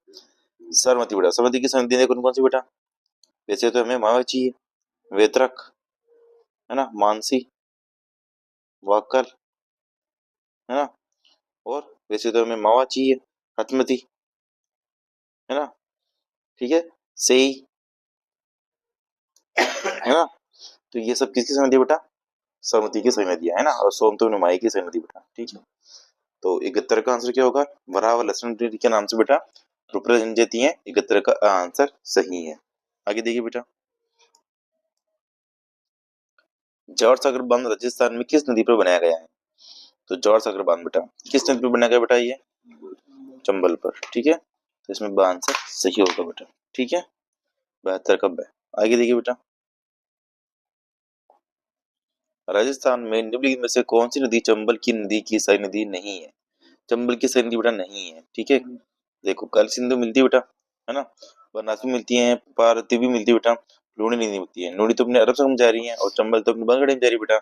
सरमती बेटा, सरमती की संधि देखो कौन सी बेटा? वैसे तो हमें मावाची है, वेत्रक, है ना, मानसी, वाकल, है ना, और वैसे तो हमें मावा चाहिए, हथमती, है ना। ठीक है, सही, है ना। तो ये सब किसकी संगति बेटा? सरमती की संगति है ना, और सोमतो नुमाई की संगति बेटा। ठीक है, तो 71 का आंसर क्या होगा? वराह व लसुन के नाम से बेटा रुपरेल जनजाति है। 71 का आंसर सही है। आगे देखिए बेटा, जवाहर सागर बांध राजस्थान में किस नदी पर बनाया गया है? तो जवाहर सागर बांध बेटा किस नदी पर बनाया गया बेटा? ये चंबल पर। ठीक है, तो इसमें ब आंसर सही होगा बेटा। ठीक है, 72 का ब। आगे देखिए बेटा, राजस्थान में निम्नलिखित में से कौन सी नदी चंबल की नदी की सही नदी नहीं है? चंबल की सही नदी बेटा नहीं है। ठीक है, देखो कल सिंधु मिलती है बेटा, है ना, बनास भी मिलती है, पार्वती भी मिलती है बेटा, लूणी नहीं मिलती है। लूणी तो अपने अरब संगम जा रही है, और चंबल तो अपने बंगाल में जा रही है बेटा।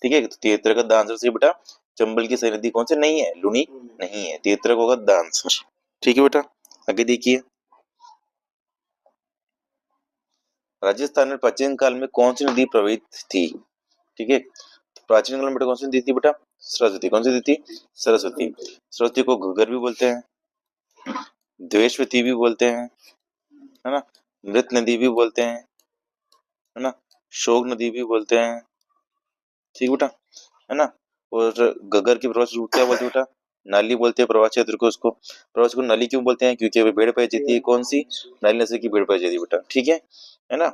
ठीक है, तो 73 का आंसर सही बेटा, चंबल की सही नदी कौन सी नहीं है? लूणी नहीं है। 73 का होगा आंसर। ठीक है बेटा, आगे देखिए, राजस्थान में प्राचीन काल में कौन सी नदी प्रवाहित थी? ठीक है, प्राचीन काल में बेटा कौन सी नदी थी बेटा? सरस्वती। कौन सी नदी थी? सरस्वती। सरस्वती को घग्गर भी बोलते हैं, द्वेषवती भी बोलते हैं, है ना, मृत नदी भी बोलते हैं, है ना, शोक नदी भी बोलते हैं। ठीक बेटा, है ना, और घग्गर की प्रवास रूट क्या बोलते हैं बेटा? नाली बोलते हैं प्रवास क्षेत्र को। उसको प्रवास को नाली क्यों बोलते हैं? क्योंकि भेड़ पाई जाती है, कौन सी? नाली नस्ल की भेड़ पाई जाती है बेटा। ठीक है ना।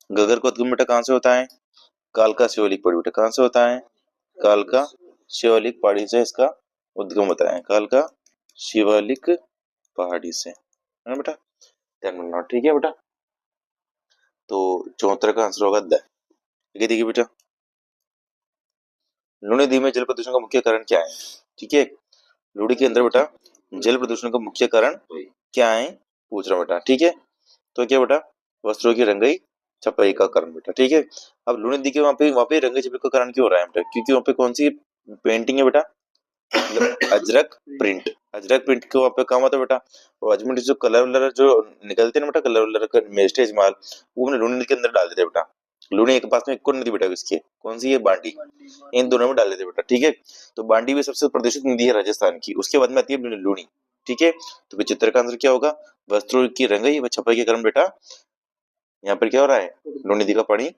घग्गर का उद्गम बेटा कहाँ से होता है? कालका शिवालिक पहाड़ी बेटा। कहाँ से होता है? कालका शिवालिक पहाड़ी से इसका उद्गम होता है, कालका शिवालिक पहाड़ी से, है ना बेटा, ध्यान रखना। ठीक है बेटा, तो 74 का आंसर होगा द। देखिए बेटा, लूणी नदी में जल प्रदूषण का मुख्य कारण क्या है? ठीक है, लूणी के अंदर बेटा जल प्रदूषण का मुख्य कारण क्या है, पूछ रहा हूँ बेटा। ठीक है, तो क्या बेटा, वस्त्रों की रंगाई छपाई का कारण बेटा। ठीक है, अब लूणी नदी के वहां पे रंगाई छपाई का कारण क्यों हो रहा है बेटा, क्योंकि वहां पे कौन सी पेंटिंग है बेटा, अजरक प्रिंट। अजरक प्रिंट के वहां पे काम होता है बेटा। और अजमेर जो कलर वलर जो निकलते हैं ना बेटा, कलर वलर का वेस्टेज माल, वो हमने लूणी नदी के अंदर डाल देते हैं बेटा। लूणी के पास में एक और नदी बेटा इसकी, कौन सी है, बांडी, इन दोनों में डाल देते हैं बेटा। ठीक है, तो बांडी भी सबसे प्रदूषित नदी है राजस्थान की, उसके बाद में आती है लूणी। ठीक है, तो विचित्र का आंसर क्या होगा, वस्त्रों की रंगाई व छपाई के कारण बेटा यहाँ पर क्या हो रहा है, लूणी नदी का पानी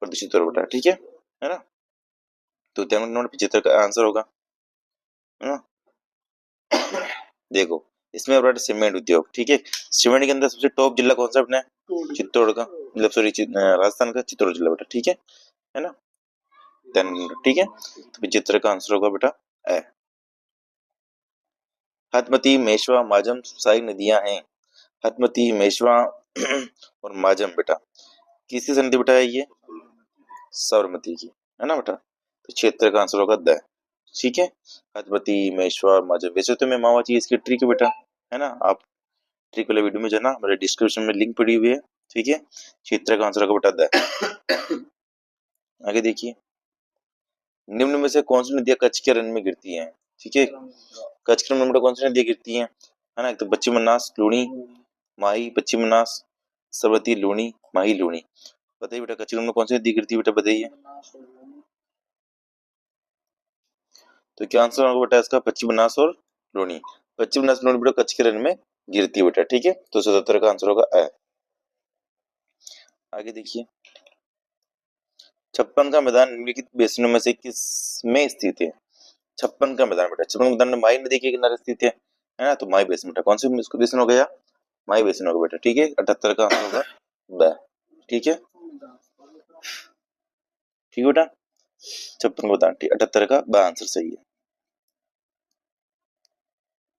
प्रदूषित हो रहा है बेटा। ठीक है ना, तो विचित्र का आंसर होगा, है ना। देखो, इसमें बेटा सीमेंट उद्योग। ठीक है, सीमेंट के अंदर सबसे टॉप जिला कौन सा अपने, चित्तौड़ का, मतलब सॉरी राजस्थान का चित्तौड़ जिला बेटा। ठीक है ना, ठीक है, तो विचित्र का आंसर होगा बेटा ए। हथमती, मेशवा, माजम सहायक नदियां हैं। हथमती, मेशवा और माजम बेटा किसकी संधि बेटा है ये, साबरमती की, है ना बेटा, तो क्षेत्र का आंसर होगा द। ठीक है, हथमती, मेशवा, माजम। वैसे तो मैं मावाची इसकी ट्रिक बेटा, है ना, आप ट्रिक वाले वीडियो में जाना, मेरे डिस्क्रिप्शन में लिंक पड़ी हुई है। ठीक है, क्षेत्र का आंसर होगा बेटा द। आगे देखिए, निम्न में से कौन सी नदियां कच्छ के रन में गिरती हैं। ठीक है, कच्छ के रन में कौन सी नदियां गिरती हैं, है ना, एक तो पश्चिम मन्नास, लूणी, माही, पश्चिम मन्नास, सरस्वती, लूणी, माही, लूणी। बताइए बेटा, कच्छ के रन में कौन सी नदी गिरती है बेटा, बताइए। तो क्या आंसर होगा बेटा इसका, पश्चिम मन्नास और लूणी। पश्चिम मन्नास लूणी बेटा कच्छ के रन में गिरती है बेटा। ठीक है, तो 77 का आंसर होगा ए। आगे देखिए, छप्पन का मैदान निम्नलिखित बेसिनों में से किस में स्थित है। छप्पन का मैदान बेटा, छप्पन का मैदान माही नदी के किनारे स्थित है ना, तो माही बेसिन बेटा, कौन सी इसको बेसिन हो गया, माही बेसिन होगा बेटा। ठीक है, 78 का आंसर होगा ब। ठीक है, ठीक बेटा, छप्पन का मैदान, ठीक, 78 का ब आंसर सही है।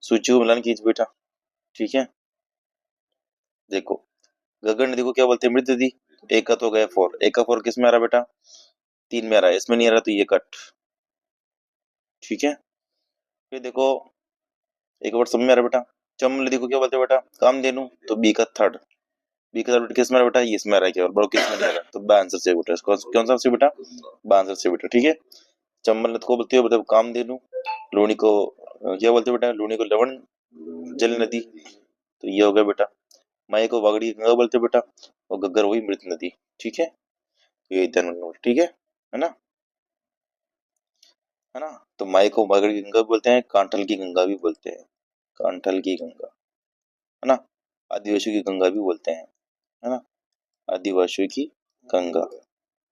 सूची को मिलान कीजिए बेटा। ठीक है, देखो, गगन नदी को क्या बोलते हैं, मृत नदी। एक का तो गया फोर, एक का फोर किस में आ रहा बेटा, तीन में आ रहा है, इसमें नहीं आ रहा, तो ये कट। ठीक है, फिर देखो, एक बार सब में आ रहा बेटा, चंबल नदी को क्या बोलते हैं बेटा, कामधेनु, तो बी का थर्ड, बी का थर्ड किस में आ रहा बेटा, ये इसमें आ रहा है, केवल बड़ो किस में नहीं आ रहा, तो बा आंसर से बेटा, कौन सा से बेटा, बा आंसर से बेटा। ठीक है, चंबल नदी को बोलते हो मतलब कामधेनु, लूणी को क्या बोलते हैं बेटा, लूणी को लवण जल नदी, तो ये हो गया बेटा। माई को वागड़ी गंगा बोलते हैं बेटा, और गग्गर वही मृत नदी। ठीक है, ये ध्यान रखना। ठीक है ना, है ना, तो माई को वागड़ी गंगा भी बोलते हैं, कांठल की गंगा भी बोलते हैं, कांठल की गंगा, है ना, आदिवासियों की गंगा भी बोलते हैं, है ना, आदिवासियों की गंगा।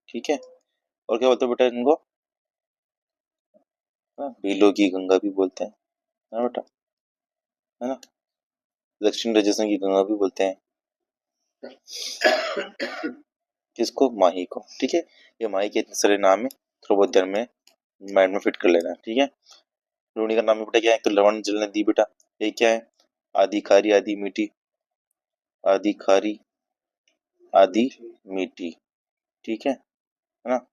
ठीक है, और क्या बोलते हैं बेटा इनको, भीलों की गंगा भी बोलते हैं, है ना बेटा, है ना, दक्षिण राजस्थान की गंगा भी बोलते हैं, किसको, माही को। ठीक है, ये माही के इतने सारे नाम है, थोड़ा बहुत ध्यान में माइंड में फिट कर लेना। ठीक है, लूणी का नाम बेटा क्या है, तो लवण जल नदी बेटा, ये क्या है, आधी खारी आधी मीठी, आधी खारी आधी मीठी। ठीक है ना,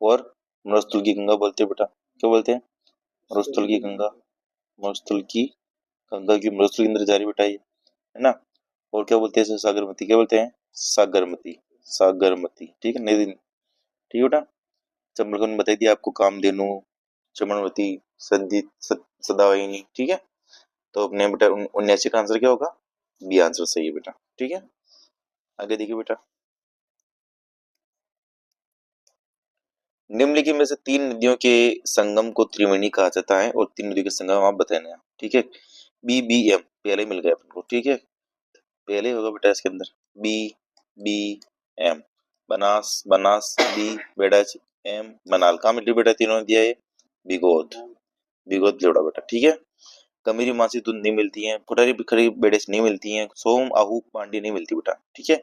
और मरुस्थल की गंगा बोलते हैं बेटा, क्या बोलते हैं, मरुस्थल की गंगा, मरुस्थल की गंगा की मरुस्थल के अंदर जा रही बेटा ये, है ना, और क्या बोलते हैं इसे, सागरमती, क्या बोलते हैं, सागरमती, सागरमती। ठीक है, नहीं, ठीक है बेटा, चंबल को बताई दिया आपको, कामधेनु, चमनवती, सदावाहिनी। ठीक है, तो अपने बेटा 79 का आंसर क्या होगा, बी आंसर सही है बेटा। ठीक है, आगे देखिए बेटा, निम्नलिखित में से तीन नदियों के संगम को त्रिवेणी कहा जाता है, और तीन नदियों के संगम आप बताना। ठीक है, बी बी एम पहले मिल गया आपको। ठीक है, पहले होगा बेटा इसके अंदर बी बी एम, बनास बनास, बी बेड़ाच, एम मनाल। कहाँ मिल रही बेटा तीनों नदियां ये, बिगोद, बिगोद जोड़ा बेटा। ठीक है, कमीरी मासी धुंध नहीं मिलती है, कुटारी बिखरी बेड़ेस नहीं मिलती है, सोम आहू पांडी नहीं मिलती बेटा। ठीक है,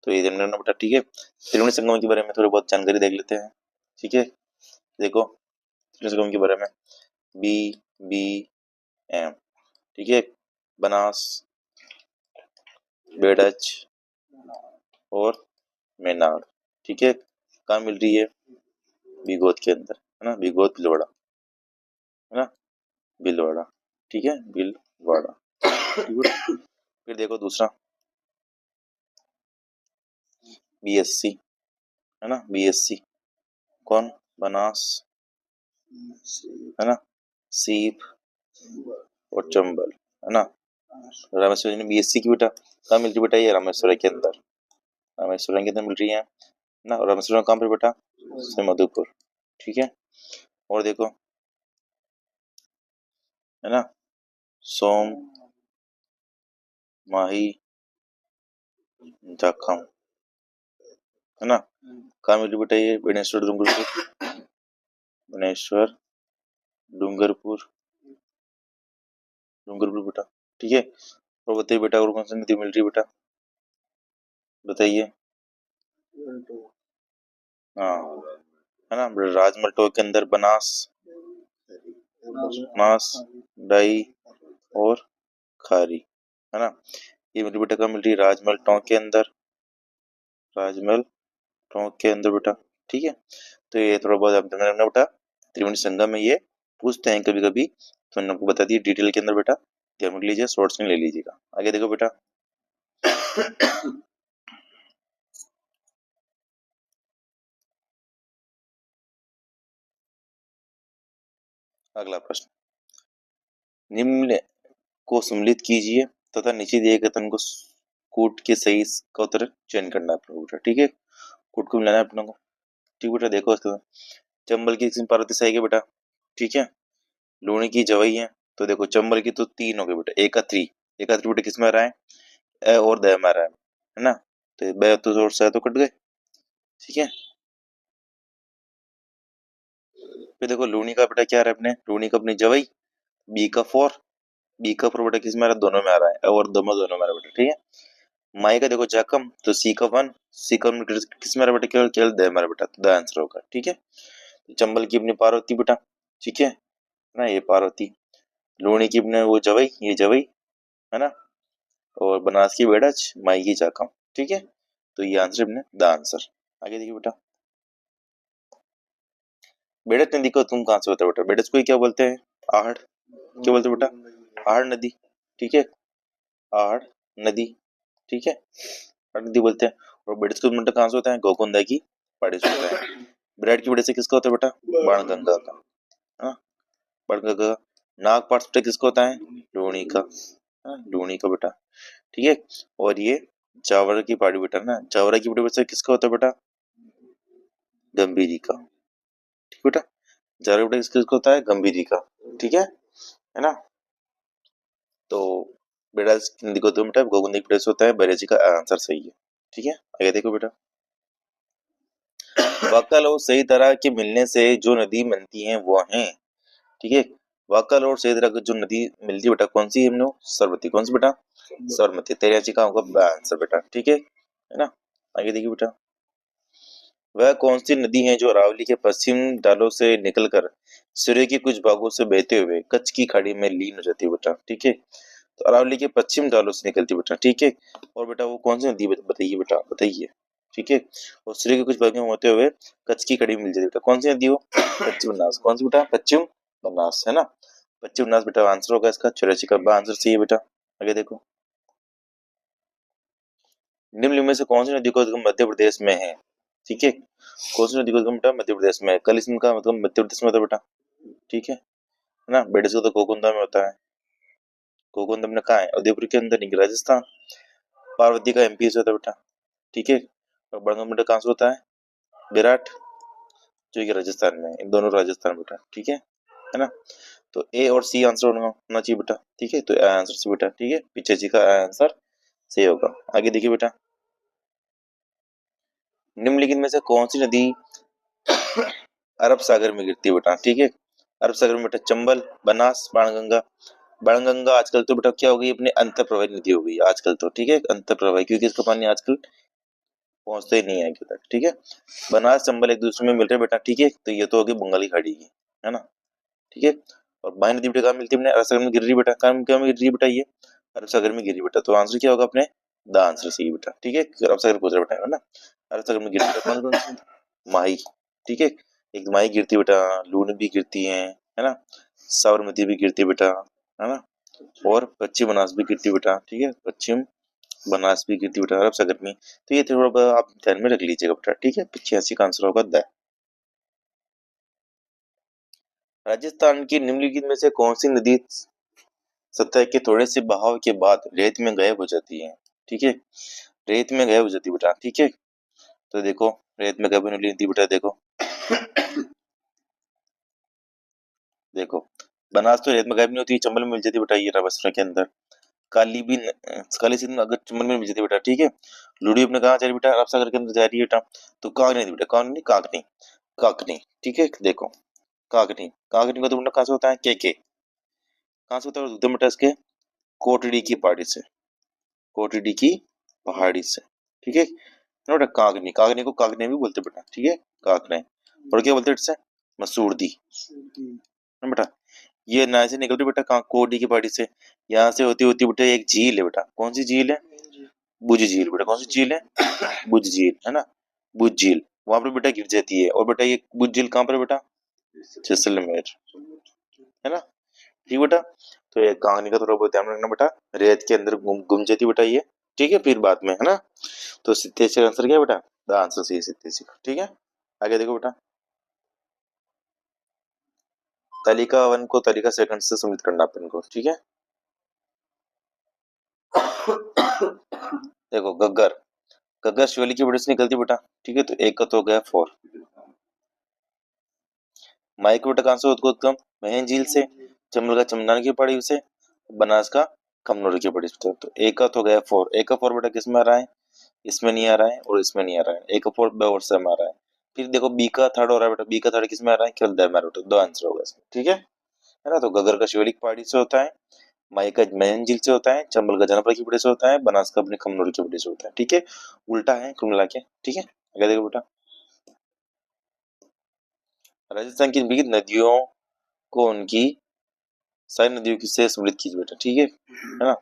तो ये ध्यान रखना बेटा। ठीक है, त्रिवेणी संगम के बारे में थोड़ी बहुत जानकारी देख लेते हैं। ठीक है, देखो, त्रिवेणी संगम के बारे में, बी बी एम। ठीक है, बनास, बेड़च और मेनाड। ठीक है, कहाँ मिल रही है, बिगोद के अंदर, है ना, बिगोद भीलवाड़ा, है ना, भीलवाड़ा। ठीक है, वाड़ा, ठीक है। फिर देखो दूसरा बीएससी, है ना, बीएससी कौन, बनास, है ना, सीप और चंबल, है ना। रामेश्वर ने बीएससी की बेटा कहाँ मिल रही बेटा, ये रामेश्वर के अंदर, रामेश्वर के अंदर मिल रही है ना। और रामेश्वर कहाँ पे बेटा, मधुपुर, ठीक है। और देखो, है ना, सोम, माही, जाखम, है ना, कहाँ मिल रही बेटा ये, बेनेश्वर डूंगरपुर, बेनेश्वर डूंगरपुर, डूंगरपुर बेटा, ठीक है। और बताइए बेटा और कौन सी नदी मिल रही है बेटा, बताइए। हाँ, है ना, राजमहल टॉक के अंदर बनास, बनास, डाई और खारी, है ना। ये मिल बेटा कहाँ मिल रही है, राजमहल टॉक के अंदर, राजमहल टॉक के अंदर बेटा, ठीक है। तो ये थोड़ा बहुत आप ध्यान रखना बेटा, त्रिवेणी संगम में ये पूछते हैं कभी कभी, तो मैंने आपको बता दिया डिटेल के अंदर बेटा, ध्यान रख लीजिए, शॉर्ट्स में ले लीजिएगा। आगे देखो बेटा, अगला प्रश्न, निम्न को सम्मिलित कीजिए तथा नीचे दिए गए कथन को कूट के सही का उत्तर चयन करना है आपको बेटा, ठीक है। कूट को मिलाना है अपने को, ठीक बेटा। देखो इसके चंबल की किस्म पार्वती सही है बेटा, ठीक है। लूणी की जवई है, तो देखो चंबल की तो तीन हो गए बेटा, एक का थ्री, एक का थ्री बेटा किस में आ रहा है, ए और द में आ रहा है ना। तो बे तो और सा तो कट गए, ठीक है। फिर देखो लूणी का बेटा क्या आ रहा है अपने, लूणी का अपनी जवई, बी का फोर, बी का फोर बेटा किस में आ रहा है, दोनों में आ रहा है, और दोनों में आ रहा है बेटा, ठीक है। माई का देखो जखम, तो सी का वन, सी का किस में आ रहा है बेटा, केवल केवल द में आ रहा है बेटा, तो द आंसर होगा, ठीक है। तो चंबल की अपनी पार्वती बेटा, ठीक है ना, ये पार्वती। लूणी की अपने वो जवई, ये जवई, है ना। और बनास की बेड़च, माई की चाकम, ठीक है। तो ये आंसर अपने द आंसर। आगे देखिए बेटा, बेड़च नदी को तुम कहां से होता है बेटा, बेड़च को क्या बोलते हैं, आहड़, क्या बोलते हैं बेटा, आहड़ नदी, ठीक है, आहड़ नदी, ठीक है, आहड़ नदी बोलते हैं। और बेड़च को बेटा कहां से होता है, गोकुंदा की पहाड़ी से होता है। विराट की वजह से किसका होता है बेटा, बाणगंगा का, हाँ, बाणगंगा। नागपाट बेटा किसका होता है, लूणी का, हाँ, लूणी का बेटा, ठीक है। और ये जावरा की पहाड़ी बेटा ना, जावरा की वजह से किसका होता है बेटा, गंभीरी का, ठीक बेटा। जावरा बेटा किसका होता है, गंभीरी का, ठीक है ना। तो बेटा हिंदी को दो बेटा, गोगुंदी की वजह से होता है, बरेजी का आंसर सही है, ठीक है। आगे देखो बेटा, वक्कल और सही तरह के मिलने से जो नदी बनती है वो है, ठीक है। वक्कल और सही तरह की जो नदी मिलती है बेटा कौन सी है, हमने सरस्वती, कौन सी बेटा, सरस्वती, तेराची का होगा आंसर बेटा, ठीक है ना। आगे देखिए बेटा, वह कौन सी नदी है जो अरावली के पश्चिम डालों से निकलकर सूर्य के कुछ भागों से बहते हुए कच्छ की खाड़ी में लीन हो जाती है बेटा, ठीक है। तो अरावली के पश्चिम डालों से निकलती है बेटा, ठीक है। और बेटा वो कौन सी नदी बताइए बेटा, बताइए, ठीक है। और सूर्य के कुछ भागों में होते हुए कच्छ की खाड़ी में मिल जाती है बेटा, कौन सी नदी हो, पश्चिम बनास, कौन सी बेटा, पश्चिम बनास, है ना। पश्चिम बनास बेटा आंसर होगा इसका, 84 का आंसर सही है बेटा। आगे देखो, निम्न में से कौन सी नदी का उद्गम मध्य प्रदेश में है, ठीक है। कौन सी नदी का उद्गम बेटा मध्य प्रदेश में है, कल इसका मतलब मध्य प्रदेश में होता है बेटा, ठीक है ना। बेडस का तो गोकुंदा में होता है, गोकुंदा में कहाँ है, उदयपुर के अंदर नहीं, राजस्थान। पार्वती का एमपी से होता है बेटा, ठीक है। और बड़गम बेटा कहाँ से होता है, विराट, जो कि राजस्थान में, इन दोनों राजस्थान बेटा, ठीक है ना। तो ए और सी आंसर होना चाहिए बेटा, ठीक है। तो आंसर सी बेटा, ठीक है, पीछे जी का आंसर सही होगा। आगे देखिए बेटा, निम्नलिखित में से कौन सी नदी अरब सागर में गिरती है बेटा, ठीक है। अरब सागर में बेटा चंबल, बनास, बाणगंगा। बाणगंगा आजकल तो बेटा क्या हो गई, अपने अंतर प्रवाही नदी हो गई आजकल तो, ठीक है, अंतर प्रवाही, क्योंकि इसका पानी आजकल पहुंचता ही नहीं है आगे तक, ठीक है। बनास चंबल एक दूसरे में मिल रहे बेटा, ठीक है। तो ये तो होगी बंगाली खाड़ी की, है ना, ठीक है। और बाई नदी बेटा कहाँ मिलती है अपने, अरब सागर में गिर रही बेटा, कहाँ क्या में गिर रही बेटा, ये अरब सागर में गिरी बेटा। तो आंसर क्या होगा अपने, द आंसर सही बेटा, ठीक है। अरब सागर पूछ रहा बेटा, है ना। अरब सागर में गिरी बेटा कौन कौन सी, माही, ठीक है, एक माही गिरती बेटा, लूनी भी गिरती है ना, साबरमती भी गिरती है बेटा, है ना। और पश्चिम बनास भी गिरती बेटा, ठीक है, पश्चिम बनास भी गिरती बेटा, अरब सागर में। तो ये थोड़ा बहुत आप ध्यान में रख लीजिएगा बेटा, ठीक है। 85 का आंसर होगा द। राजस्थान की निम्नलिखित में से कौन सी नदी सतह के थोड़े से बहाव के बाद रेत में गायब हो जाती है, ठीक है, रेत में गायब हो जाती है बेटा, ठीक है। तो देखो रेत में गायब होने वाली नदी बेटा, देखो देखो बनास तो रेत में गायब नहीं होती, चंबल में मिल जाती है बेटा, ये रावस्त्रा के अंदर। काली भी काली सिंध अगर चंबल में मिल जाती है बेटा, ठीक है। लूडी अपने कहा जा रही है बेटा, अरब सागर के अंदर जा रही है बेटा। तो कागनी नदी बेटा, कागनी कागनी काकनी, ठीक है, देखो काकनी काकनी का तो बेटा कहाँ से होता है, के कहाँ से होता है उधम बेटा, इसके कोटड़ी की पहाड़ी से, कोटड़ी की पहाड़ी से, ठीक है बेटा। कागनी कागनी को कागने भी बोलते बेटा, ठीक है, कागने। और क्या बोलते हैं इससे, मसूरदी ना बेटा। ये ना से निकलती बेटा कहाँ, कोडी की पहाड़ी से। यहाँ से होती होती बेटा एक झील है बेटा, कौन सी झील है, बुझ झील बेटा, कौन सी झील है, बुझ झील है ना, बुझ झील। वहां पर बेटा गिर जाती है। और बेटा ये बुझ झील कहाँ पर है बेटा, जैसलमेर, है ना, ठीक बेटा। तो ये कहानी का थोड़ा बहुत ध्यान रखना बेटा, रेत के अंदर गुम जाती बेटा ये, ठीक है, फिर बाद में, है ना। तो सिद्धेश्वर आंसर क्या है बेटा, द आंसर सी है सिद्धेश्वर, ठीक है। आगे देखो बेटा, तालिका वन को तालिका सेकंड से सम्मिलित करना अपन को, ठीक है। देखो गग्गर, गग्गर शिवालिक की वजह से निकलती बेटा, ठीक है। तो एक का तो हो गया 4। माइक बेटा कहां से उद्गम, महन झील से, चंबल का चमनान की पहाड़ी से, बनास का कमनोर की पहाड़ी से। तो एक का तो हो गया 4, एक का 4 बेटा किस में आ रहा है, इसमें नहीं आ रहा है और इसमें नहीं आ रहा है, एक का 4 और से में आ रहा है। फिर देखो बी का थर्ड हो रहा है बेटा, बी का थर्ड किस में आ रहा है, केवल द में आ रहा है, दो आंसर होगा इसमें, ठीक है ना। तो गगर का शिवालिक पहाड़ी से होता है, माई का महन झील से होता है, चंबल का जनपद की पहाड़ी से होता है, बनास का अपने कमनोर की पहाड़ी से होता है, ठीक है। उल्टा है कुल मिला के, ठीक है। आगे देखो बेटा, राजस्थान की विभिन्न नदियों को उनकी सारी नदियों की से सम्मिलित कीजिए बेटा, ठीक है ना।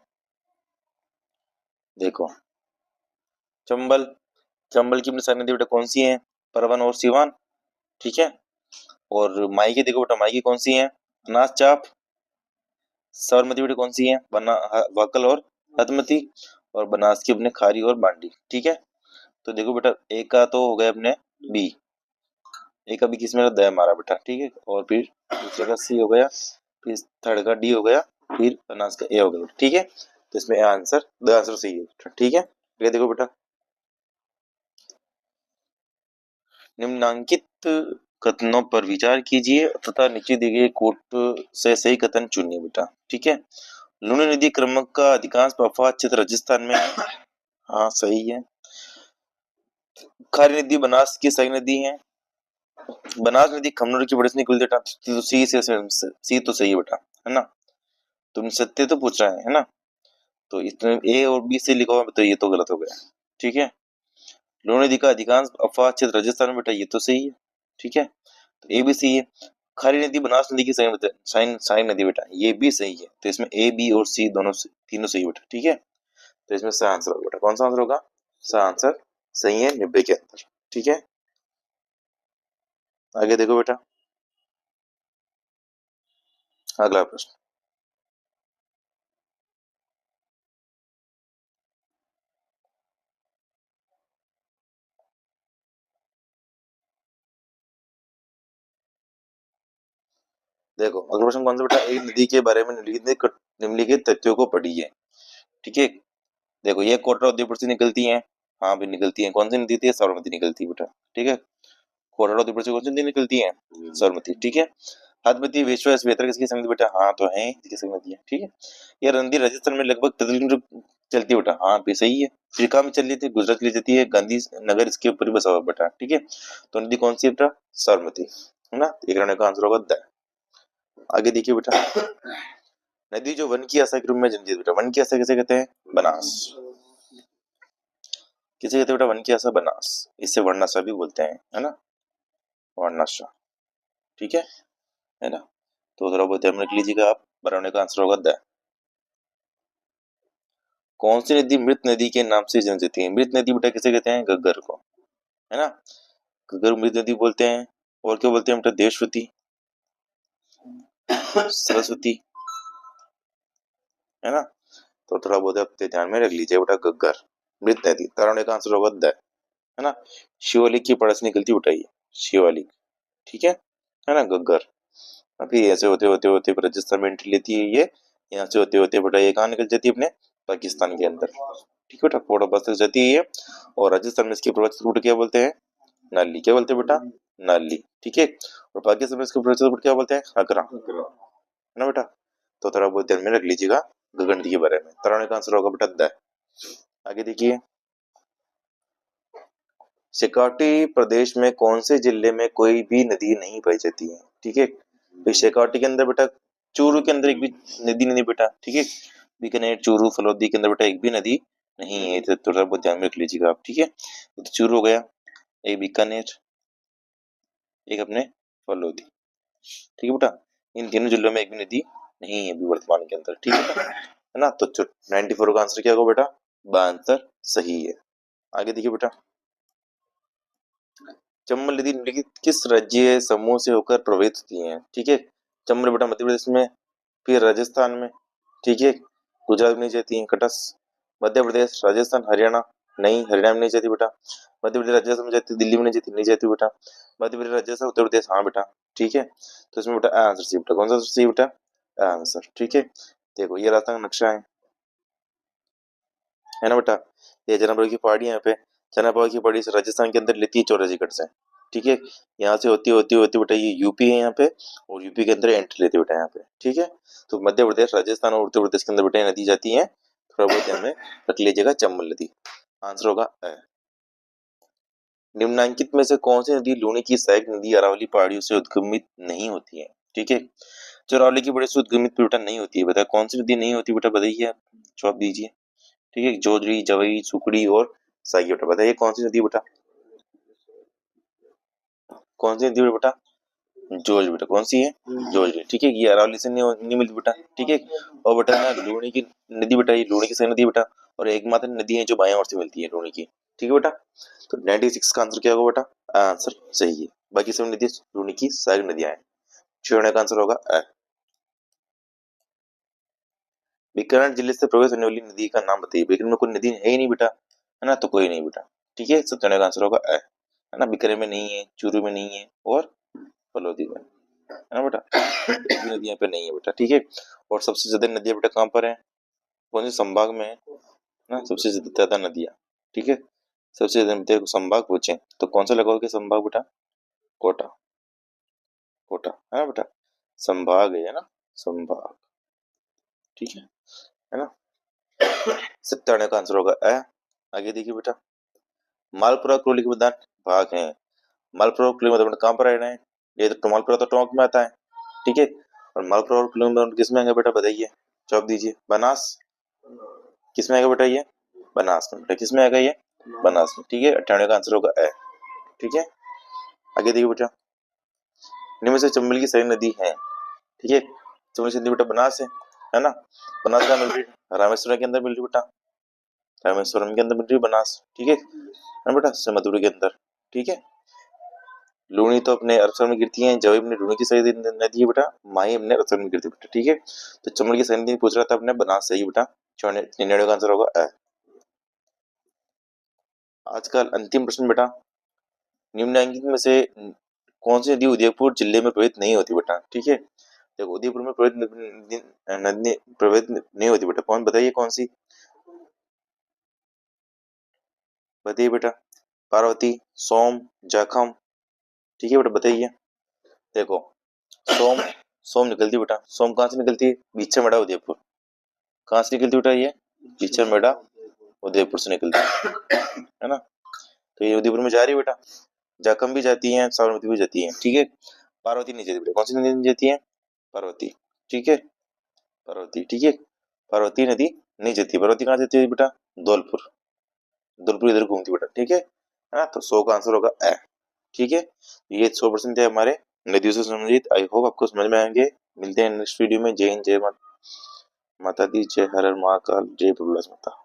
देखो चंबल, चंबल की अपनी सारी नदी बेटा कौन सी है, परवन और सीवान, ठीक है। और माई की देखो बेटा, माई की कौन सी है, अनाज चाप। साबरमती बेटा कौन सी है, बना वाकल और हदमती। और बनास की अपने खारी और बांडी, ठीक है। तो देखो बेटा एक का तो हो गया अपने बी, एक का बी किस में द मारा बेटा, ठीक है। और फिर दूसरे का सी हो गया, फिर थर्ड का डी हो गया, फिर बनास का ए हो गया, ठीक है। तो इसमें आंसर द आंसर सही है, ठीक है। ये देखो बेटा, निम्नांकित कथनों पर विचार कीजिए तथा नीचे दिए गए कोट से सही कथन चुनिए बेटा, ठीक है। लूनी नदी क्रमक का अधिकांश प्रवाह क्षेत्र राजस्थान में है, हाँ सही है। खारी नदी बनास की सही नदी है, बनास नदी खमनोर की वजह से निकलती है, तो सी तो सही है बेटा, है ना। तुम सत्य तो पूछ रहे हैं, है ना। तो इसमें ए और बी से लिखा हुआ है, तो ये तो गलत हो गया, ठीक है। लूनी नदी का अधिकांश अफवाह क्षेत्र राजस्थान में बेटा, ये तो सही है, ठीक है। तो ए भी सही है। खारी नदी बनास नदी की सही बेटा, साइन साइन नदी बेटा, ये भी सही है। तो इसमें ए बी और सी दोनों तीनों सही बेटा, ठीक है। तो इसमें सही आंसर होगा बेटा, कौन सा आंसर होगा, सही आंसर सही है 90 के अंदर, ठीक है। आगे देखो बेटा, अगला प्रश्न। देखो अगला प्रश्न कौन सा बेटा, एक नदी के बारे में निम्नलिखित तथ्यों को पढ़िए, ठीक है। देखो ये कोटा उदयपुर से निकलती है, हाँ भी निकलती है, कौन सी नदी थी, साबरमती निकलती है बेटा, ठीक है। कोटा उदयपुर से कौन सी नदी निकलती है, साबरमती, ठीक है। हदमती विश्व बेहतर किसकी संगति बेटा, हाँ तो है किसकी संगति है, ठीक है। ये नदी राजस्थान में लगभग 33 किलोमीटर चलती है बेटा, हाँ भी सही है। फिर कहाँ में चल रही थी, गुजरात ले जाती है, गांधी नगर इसके ऊपर ही बसा हुआ बेटा, ठीक है। तो नदी कौन सी है बेटा, साबरमती, है ना। एक रहने का आंसर होगा द। आगे देखिए बेटा, नदी जो वन की आशा के रूप में जन्मती है बेटा, वन की आशा किसे कहते हैं, बनास, किसे कहते हैं बेटा, वन की आशा बनास। इससे वर्णाशा भी बोलते हैं, है ना, वर्णाशा, ठीक है ना। तो थोड़ा बहुत ध्यान रख लीजिएगा आप, बराबर का आंसर होगा द। कौन सी नदी मृत नदी के नाम से जानी जाती है, मृत नदी बेटा किसे कहते हैं, गग्गर को, है ना। गग्गर मृत नदी बोलते हैं। और क्या बोलते हैं बेटा, देशवती, सरस्वती, है ना। तो थोड़ा बहुत आप ध्यान में रख लीजिए बेटा, गग्गर मृत नदी, तरण का आंसर होगा द, है ना। शिवालिक की पड़स निकलती उठाइए, शिवालिक, ठीक है ना, गग्गर। अभी ऐसे होते होते होते राजस्थान में एंट्री लेती है ये, यहाँ से होते होते बेटा ये कहाँ निकल जाती है, अपने पाकिस्तान के अंदर, ठीक है बेटा, पोर्ट बस तक जाती है ये। और राजस्थान में इसकी प्रवचन रूट क्या बोलते हैं, नाली, क्या बोलते हैं बेटा, नाली, ठीक है। और पाकिस्तान में इसके प्रवचन रूट क्या बोलते हैं, हकरा, है ना बेटा। तो थोड़ा बहुत ध्यान में रख लीजिएगा गगन नदी के बारे में। तराने का आंसर होगा बेटा द। आगे देखिए, शेकाटी प्रदेश में कौन से जिले में कोई भी नदी नहीं पाई जाती है, ठीक है। तो शेकाटी के अंदर बेटा, चूरू के अंदर एक भी नदी नहीं बेटा, ठीक है। बीकानेर, चूरू, फलोदी के अंदर बेटा एक भी नदी नहीं है, तो थोड़ा बहुत ध्यान में रख लीजिएगा आप, ठीक है। तो चूरू हो गया, एक बीकानेर, एक अपने फलोदी, ठीक है बेटा। इन तीनों जिलों में एक भी नदी नहीं है अभी वर्तमान के अंदर, ठीक है बेटा, है ना। तो 94 का आंसर क्या होगा बेटा, आंसर सही है। आगे देखिए बेटा, चंबल नदी निम्नलिखित किस राज्य समूह से होकर प्रवाहित होती है, ठीक है। चंबल बेटा मध्य प्रदेश में, फिर राजस्थान में, ठीक है। गुजरात में नहीं जाती है, कटस। मध्य प्रदेश, राजस्थान, हरियाणा, नहीं हरियाणा में नहीं जाती बेटा। मध्य प्रदेश राजस्थान में जाती, दिल्ली में नहीं जाती, नहीं जाती बेटा। मध्य प्रदेश, राजस्थान, उत्तर प्रदेश, हाँ बेटा, ठीक है। तो इसमें बेटा आंसर सी बेटा, कौन सा आंसर सी बेटा, आंसर, ठीक है। देखो ये राजस्थान का नक्शा है ना बेटा। ये चनापा की पहाड़ी, यहाँ पे चनापा की पहाड़ी से राजस्थान के अंदर लेती है चौरासीगढ़ से, ठीक है। यहाँ से होती होती होती बेटा ये यूपी है यहाँ पे, और यूपी के अंदर एंट्री लेती है बेटा यहाँ पे, ठीक है। तो मध्य प्रदेश, राजस्थान और उत्तर प्रदेश के अंदर बेटा नदी जाती है, थोड़ा बहुत ध्यान में रख लीजिएगा, चंबल नदी, आंसर होगा अ। निम्नांकित में से कौन सी नदी लूनी की सहायक नदी अरावली पहाड़ियों से उद्गमित नहीं होती है, ठीक है। जो अरावली की पहाड़ी से उद्गमित बेटा नहीं होती है, बताया कौन सी नदी नहीं होती बेटा, बताइए आप, जवाब दीजिए, ठीक है। जोजड़ी, जवई, सुकड़ी और सागी बेटा, बताइए कौन सी नदी बेटा, कौन सी नदी बेटा, जोज बेटा, कौन सी है, जोज, ठीक है। ये अरावली से नहीं मिलती बेटा, ठीक है। और बेटा ना लूनी की नदी बेटा, ये लूनी की सही नदी बेटा, और एकमात्र नदी है जो बाएं ओर से मिलती है लूनी की, ठीक है बेटा। तो 96 का आंसर क्या होगा बेटा, आंसर सही है। बाकी सब नदी लूनी की सहायक नदियां हैं, छोड़ने का आंसर होगा अ। बीकानेर जिले से प्रवेश होने वाली नदी का नाम बताइए। बीकानेर में कोई नदी है ही नहीं बेटा, है ना, तो कोई नहीं बेटा, ठीक है। सब का आंसर होगा अ, है ना। बीकानेर में नहीं है, चूरू में नहीं है, और फलोदी में, है ना बेटा, नदियां पे नहीं है बेटा, ठीक है। और सबसे ज्यादा नदियां बेटा कहाँ पर है, कौन से संभाग में है ना, सबसे ज्यादा नदियां, ठीक है। सबसे ज्यादा नदियां को संभाग पूछे तो कौन सा लगाओगे संभाग बेटा, कोटा, कोटा, है ना बेटा, संभाग है ना, संभाग, ठीक है ना। 97 का आंसर होगा अ। आगे देखिए बेटा, मालपुरा क्रोली के मैदान भाग है। मालपुरा क्रोली मैदान कहाँ पर रहना है, ये तो मालपुरा तो टोंक में आता है, ठीक है। और मालपुरा और क्रोली मैदान किस में आएगा बेटा, बताइए, जवाब दीजिए, बनास, किस में आएगा बेटा ये, बनास में बेटा, किस में आएगा ये, बनास में, ठीक है। 98 का आंसर होगा अ, ठीक है। आगे देखिए बेटा, इनमें से चंबल की सही नदी है, ठीक है। चंबल की नदी बेटा बनास है ना। बनास का मिल रामेश्वरम के अंदर मिल रही बेटा, रामेश्वरम के अंदर मिल रही बनास, ठीक है ना बेटा, मधुर के अंदर, ठीक है। लूनी तो अपने अरब सागर में गिरती है, जब अपने लूनी की सही नदी है बेटा, माही अपने अरब सागर में गिरती है बेटा, ठीक है। तो चंबल की सही नदी पूछ रहा था अपने, बनास सही बेटा, 99 का आंसर होगा अ। आज का अंतिम प्रश्न बेटा, निम्नलिखित में से कौन सी नदी उदयपुर जिले में प्रवाहित नहीं होती बेटा, ठीक है। देखो उदयपुर में नदी प्रवाहित नहीं होती बेटा, कौन बताइए कौन सी, बताइए बेटा, पार्वती, सोम, जाखम, ठीक है बेटा, बताइए। देखो सोम, सोम निकलती बेटा, सोम कहाँ से निकलती है, बीचर मेड़ा उदयपुर, कहाँ से निकलती बेटा ये, बीचर मेड़ा उदयपुर से निकलती है ना। तो ये उदयपुर में जा रही है बेटा। जाखम भी जाती है, साबरमती भी जाती है, ठीक है। पार्वती नहीं जाती बेटा, कौन सी नदी नहीं जाती है, पार्वती, ठीक है, पार्वती, ठीक है। पार्वती नदी नहीं जाती, पार्वती कहाँ जाती है बेटा, धौलपुर, धौलपुर इधर घूमती बेटा, ठीक है ना। तो 100 का आंसर होगा ए, ठीक है। ये 100% थे हमारे नदियों से संबंधित। आई होप आपको समझ में आएंगे। मिलते हैं नेक्स्ट वीडियो में। जय हिंद, जय माता दी, जय हर हर महाकाल, जय प्रभु माता।